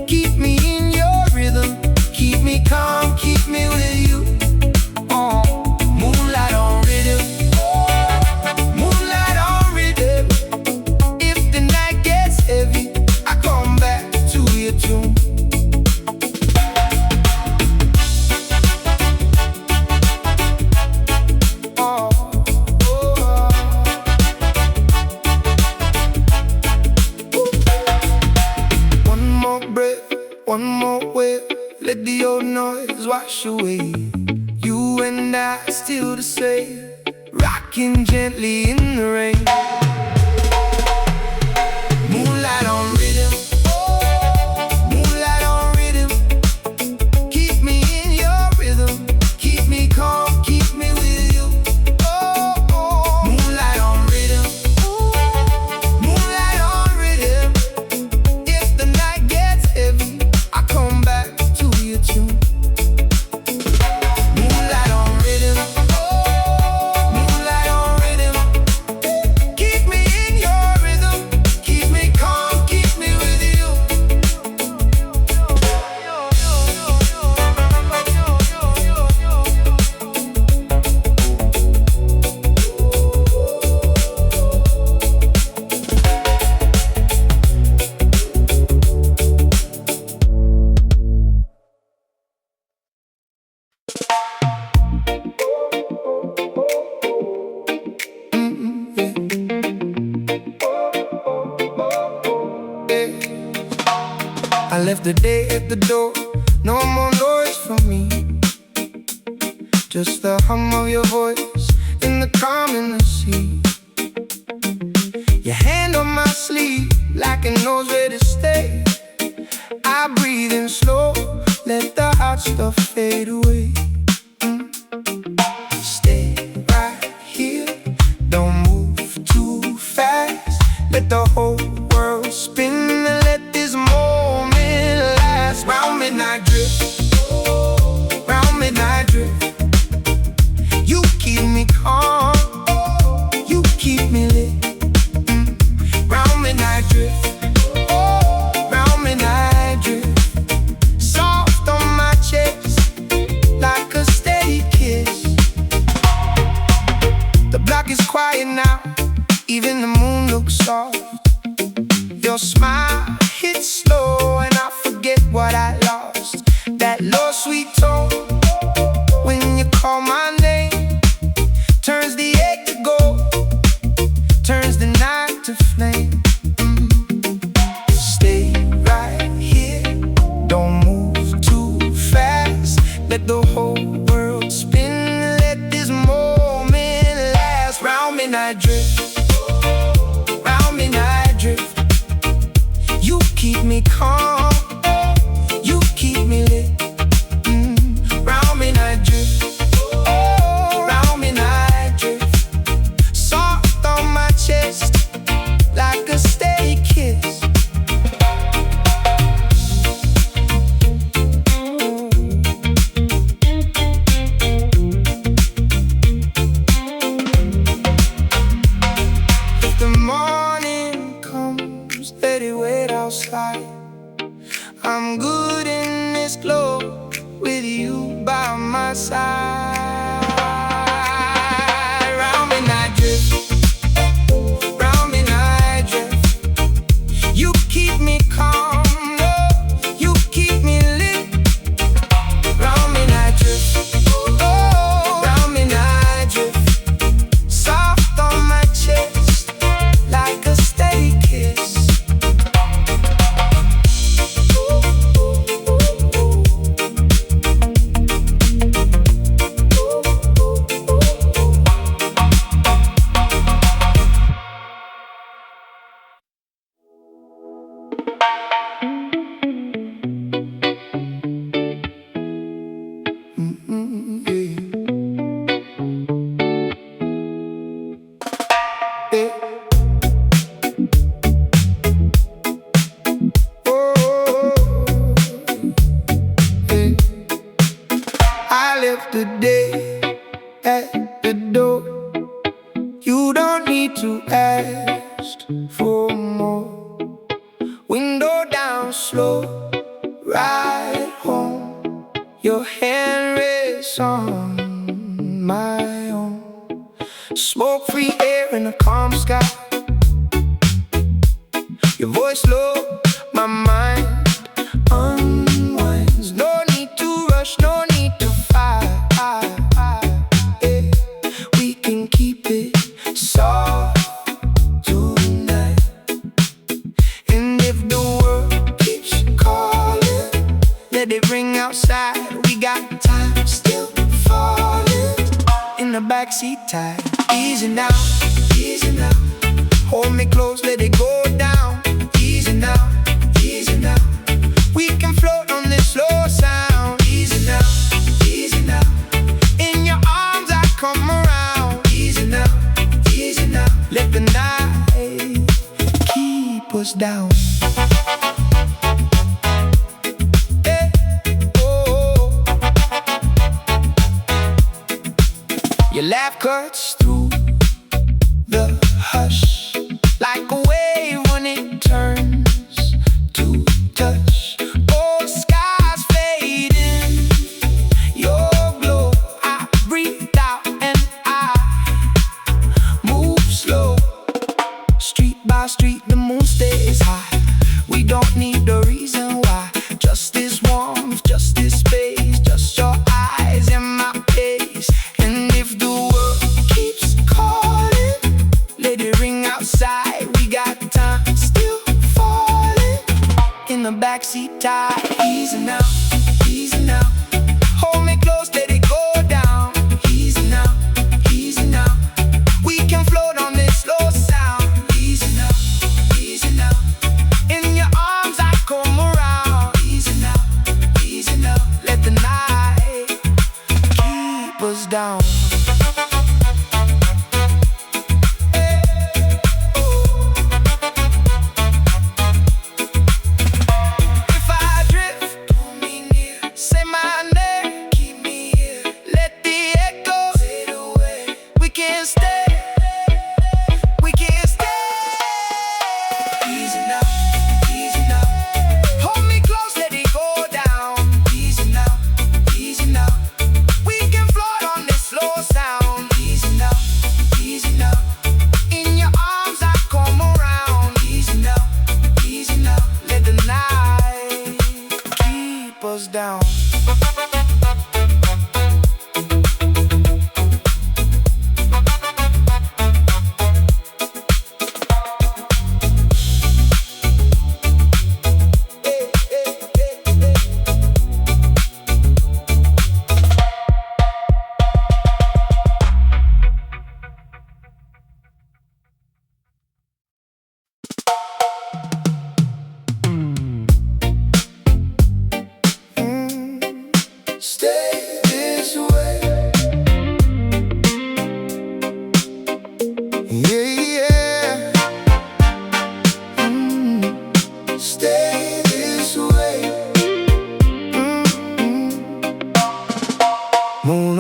Keep me in your rhythm, keep me calm, keep me with you. Moonlight on rhythm, moonlight on rhythm. If the night gets heavy, I come back to your tune. One more breath, one more wave, let the old noise wash away. You and I still the same, rocking gently in the rain. Moonlight on rhythm, moonlight on rhythm. Keep me in your rhythm, keep me calm, keep me with you. Moonlight on rhythm, moonlight on rhythm. If the night gets heavy, I come back to your tune. Moonlight on rhythm, moonlight on rhythm. Keep me in your rhythm, keep me calm, keep me with you. I left the day at the door, no more noise from me. Just the hum of your voice in the calm in the sea. Your hand on my sleeve, like it knows where to stay. I breathe in slow, let the hot stuff fade away. Stay right here, don't move too fast. Let the whole world spin and let this moment last. Round midnight drift, round midnight drift. You keep me calm, you keep me lit. Round midnight drift, round midnight drift. Soft on my chest, like even the moon looks soft. Your smile hits slow and I forget what I lost. That low sweet tone when you call my name turns the ache to gold, turns the night to flame. Stay right here, don't move too fast. Let the whole world spin, let this moment last. Round midnight drift, round midnight drift. You keep me calm, you keep me lit. Round midnight drift, round midnight drift. Soft on my chest, like a steady kiss. If the morning comes, let it wait outside. I'm good in this glow with you by my side. Round midnight drift, round midnight drift. You keep me calm, oh, you keep me lit. Round midnight drift, oh, round midnight drift. Soft on my chest, like a steady kiss. I left the day at the door. You don't need to ask for more. Window down slow, ride home. Your hand rests on my own. Smoke-free air in a calm sky. Your voice low, my mind unwinds. No need to rush, no need to fight. Yeah. We can keep it soft tonight. And if the world keeps calling, let it ring outside. We got time still falling in the backseat tight. Easy now, easy now. Hold me close, let it go down. Easy now, easy now. We can float on this slow sound. Easy now, easy now. In your arms I come around. Easy now, easy now. Let the night keep us down. Hey, oh. Your laugh cuts through the hush like a wave when it turns to touch. Old skies fading, your glow. I breathe out and I move slow. Street by street, the moon stays high. We don't need a reason why. Just this warmth, just this space, just your eyes and my pace. And if the world keeps calling, let it ring outside. We got time still falling in the backseat tight. Easy now, easy now. Hold me close, let it go down. Easy now, easy now. We can float on this slow sound. Easy now, easy now. In your arms I come around. Easy now, easy now. Let the night keep us down. If I drift, pull me near. Say my name, keep me here. Let the echo fade away. We can't stay, we can't stay. Easy now, easy now. Hold me close, let it go down. Easy now, easy now. We can float on this slow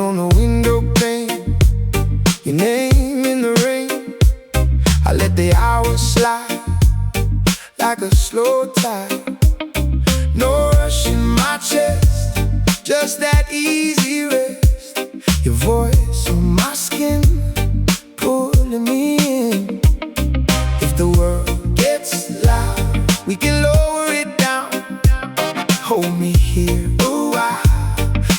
on the window pane, your name in the rain. I let the hours slide like a slow tide. No rush in my chest, just that easy rest. Your voice on my skin, pulling me in. If the world gets loud, we can lower it down. Hold me here a while,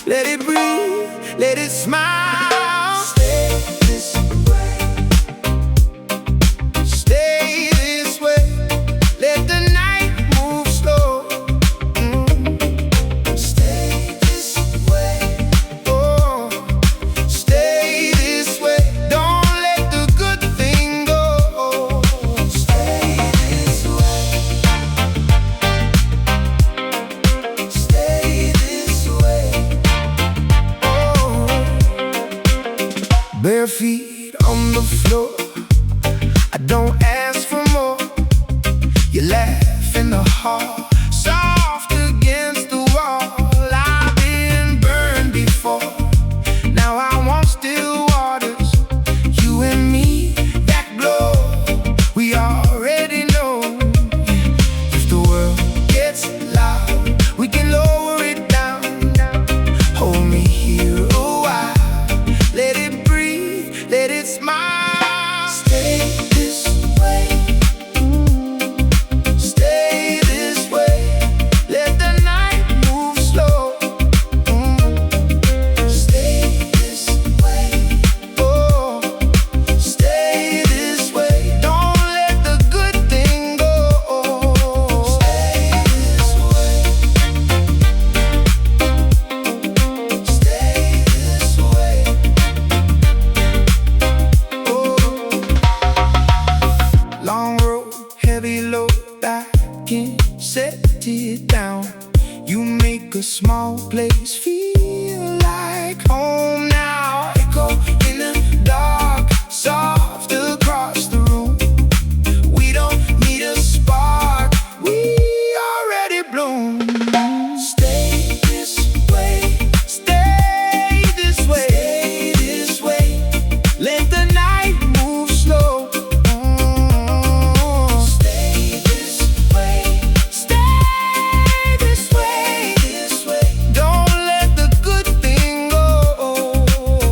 let it breathe, let it smile. Stay this way, stay this way. Let the night move slow. Stay this way, oh, stay this way. Don't let the good thing go. Stay this way, stay this way, oh. Bare feet on the floor, I don't ask for more. You laugh in the hall, soft against the wall. I've been burned before, now I want still waters. You and me, that glow, we already know. If the world gets loud, we can lower it down. Hold me here a while, let it breathe, let it smile. Stay this way, stay this way. Let the night move slow. Stay this way, oh, stay this way. Don't let the good thing go. Stay this way, stay this way, oh. Long road, heavy load, I can't set it down. You make a small place feel like home now. Echo in the dark, soft across the room. We don't need a spark, we already bloom. Stay this way, stay this way, stay this way. Let the night move slow. Stay this way, stay this way, this way. Don't let the good thing go.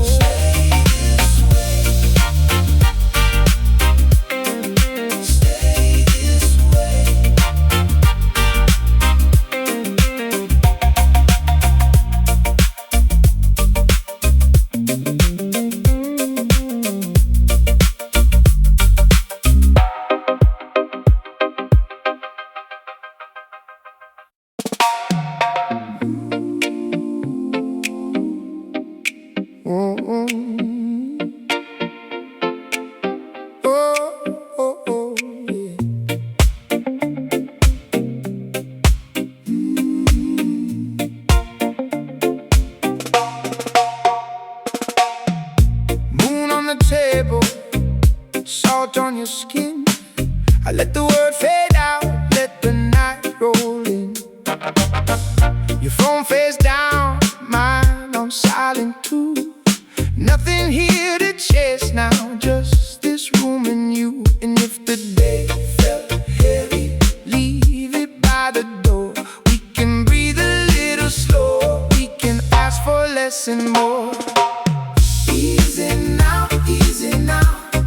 Stay this way, stay this way. Oh, oh, oh, yeah. Moon on the table, salt on your skin. I let the word fade out, let the night roll in. Your phone face down, mine on silent too. Nothing here to chase now, just this room and you. And if the day felt heavy, leave it by the door. We can breathe a little slower, we can ask for less and more. Easy now,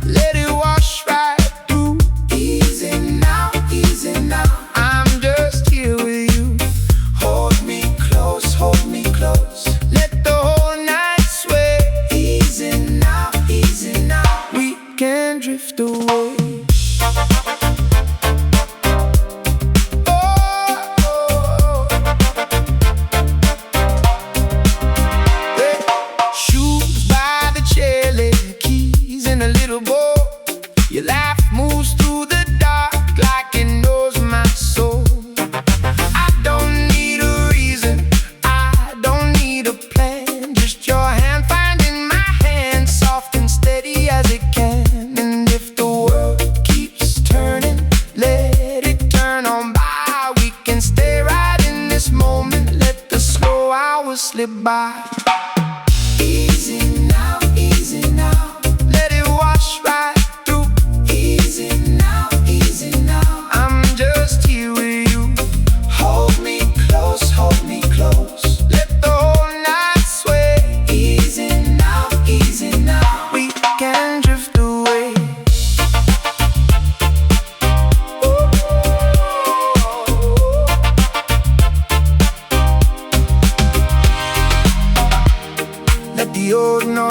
let it wash right through. Easy now, I'm just here with you. Hold me close, hold me close. Let the whole night sway. Easy now, we can drift away. Oh, oh, oh. Hey.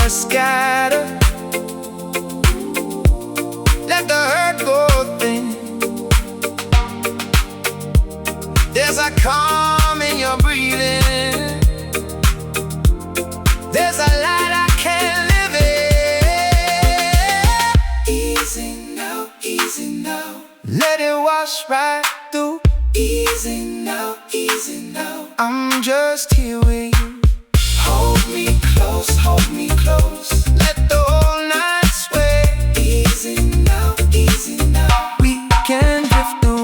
rumors scatter. Let the hurt go thin. There's a calm in your breathing. There's a light I can't live in. Easy now, easy now. Let it wash right through. Easy now, easy now. I'm just here with you. Hold me close, hold me close. Let the whole night sway. Easy now, easy now. We can drift away.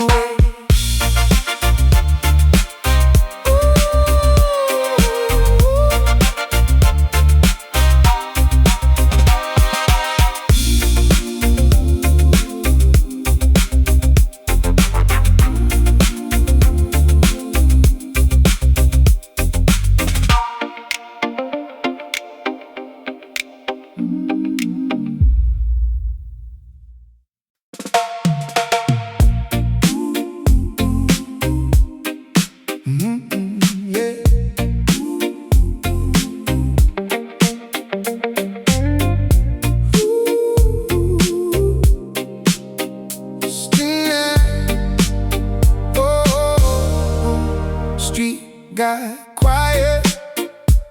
Got quiet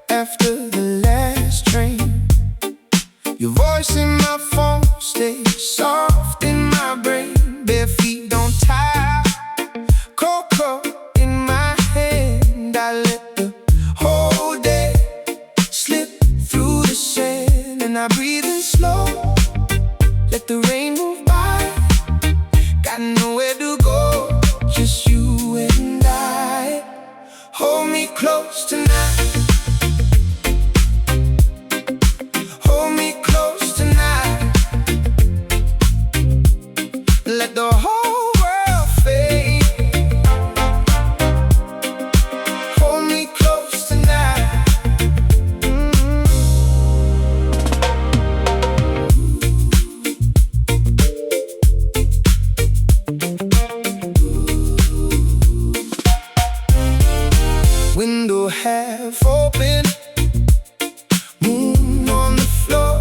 after the last train. Your voice in my phone stays soft in my brain. Bare feet don't tire, cocoa in my hand. I let the whole day slip through the sand, and I breathe in slow, let the rain move by. Got nowhere to go, just you and I. Hold me close tonight. Hold me close tonight. Let the whole world fade. Hold me close tonight. Window half open, moon on the floor.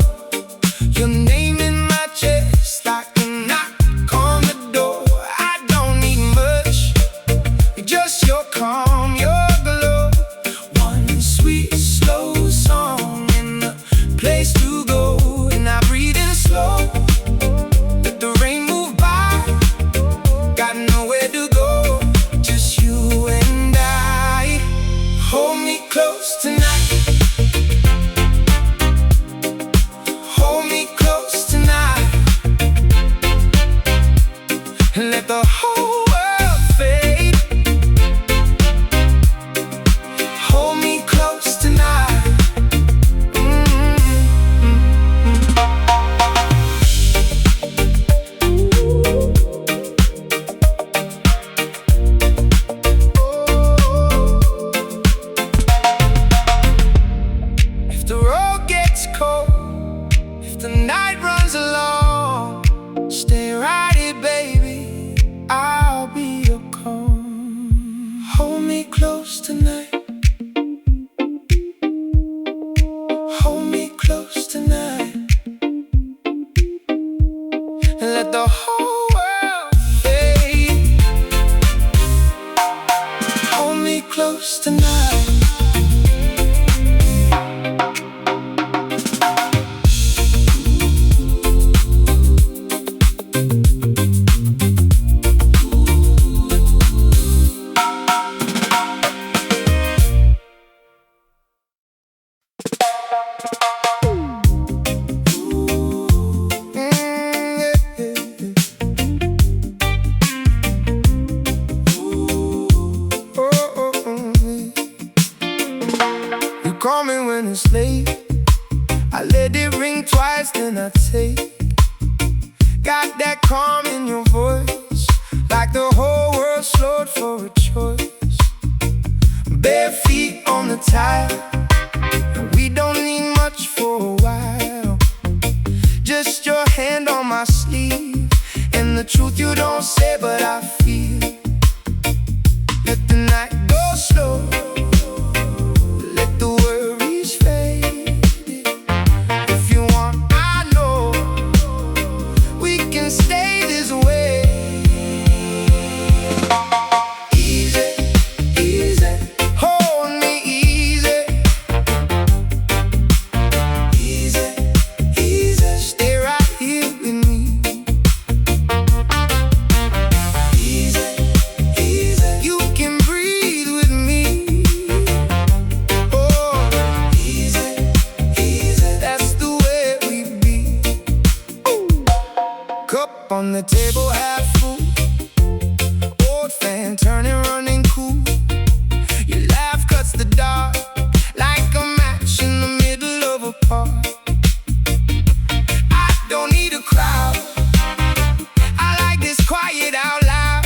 Your name in my chest like a knock on the door. I don't need much, just your calm, your glow. One sweet slow song and a place to go. And I breathe in slow, let the rain move by. Got nowhere to go, just you and I. Hold me close tonight. Hold me close tonight. Let the whole world fade. Hold me close tonight. If the road gets cold, if the night runs along, stay right here, baby, I'll be your calm. Hold me close tonight. Hold me close tonight. And let the whole world fade. Hold me close tonight. Call me when it's late. I let it ring twice, then I take. Got that calm in your voice, like the whole world slowed for a choice. Bare feet on the tile, and we don't need much for a while. Just your hand on my sleeve, and the truth you don't say but I feel. Let the night go slow, let the worries fade. on the table, half full. Old fan turning, running cool. Your laugh cuts the dark like a match in the middle of a park. I don't need a crowd, I like this quiet out loud.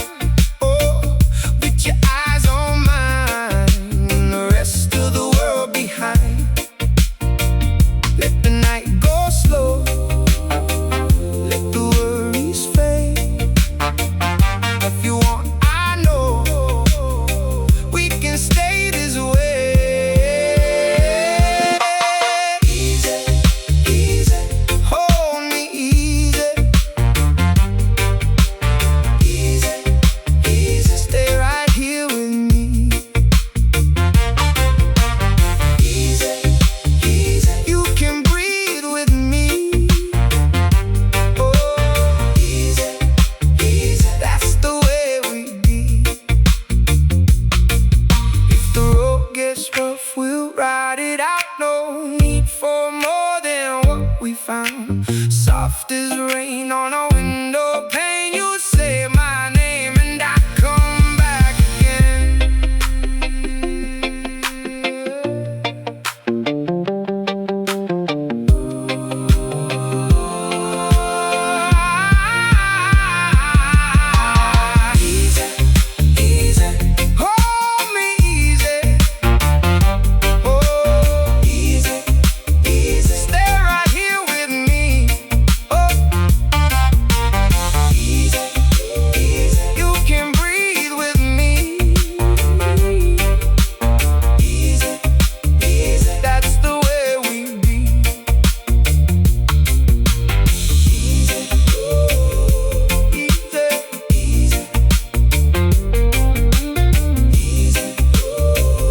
Oh, with your eyes on mine and the rest of the world behind. Let the night go slow, let the worries fade. If you want, I know we can stay this way. Easy, easy, hold me easy. Easy, easy, stay right here with me. Easy, easy, you can breathe with me. Oh, easy, easy, that's the way we be. If the road gets rough, we'll ride it out. No need for more than what we found. Soft as rain on a window pane, you say my name and I come back again. Easy, easy, hold me easy. Oh, easy, easy, stay right here with me. Oh, easy, easy, you can breathe with me. Easy, easy, that's the way we be. Easy, easy, easy,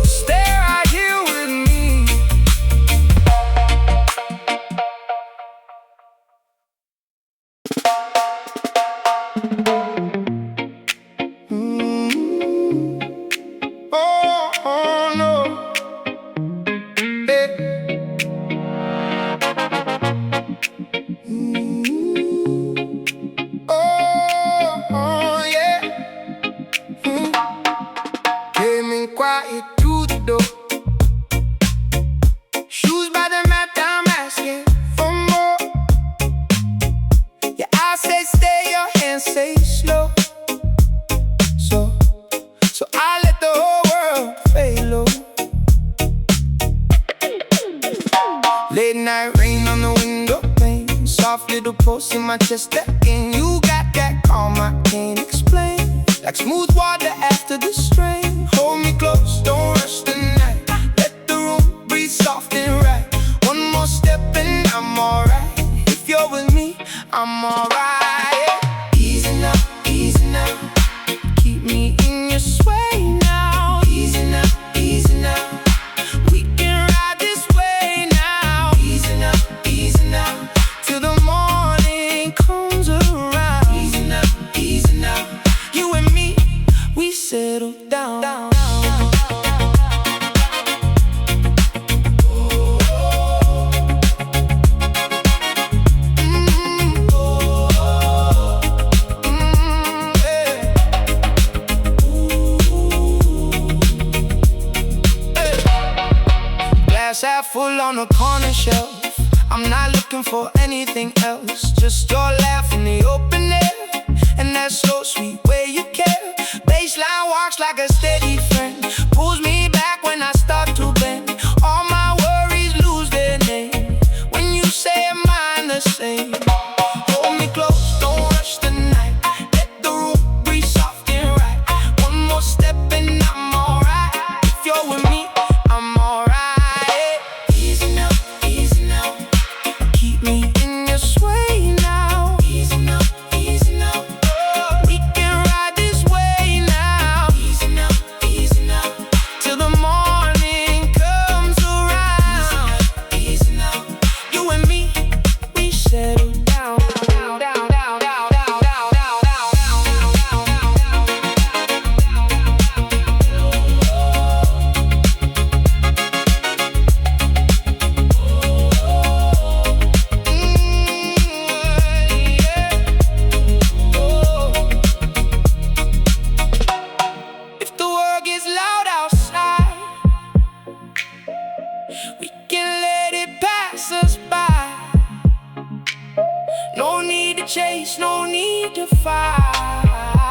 stay right here with me. Oh, no. Hey. Oh, yeah. Came in quiet through the door. Shoes by the mat, I'm asking for more. Your eyes say stay, your hands say slow. So I let the whole world fade low. Late night rain on the window pane, soft little pulse in my chest again. You got that calm I can't explain, like smooth water after the strain. Hold me close, don't rush the night. Let the room breathe soft and right. One more step and I'm alright. If you're with me, I'm alright. Easy now, easy now. Keep me in your sway now. Easy now, easy now. We can ride this way now. Easy now, till the morning comes around. Easy now, you and me, we settle down. Glass half full on the corner shelf. I'm not looking for anything else, just your laugh in the open air, and that slow sweet way you care. Baseline walks like a steady friend, pulls me back when I start to bend. All my worries lose their name when you say mine the same. Hold me close, don't rush the night. Let the room breathe soft and right. One more step and I'm alright. If you're with me, I'm alright. Easy now, keep me in your sway now. Easy now, we can ride this way now. Easy now, till to chase, no need to fight.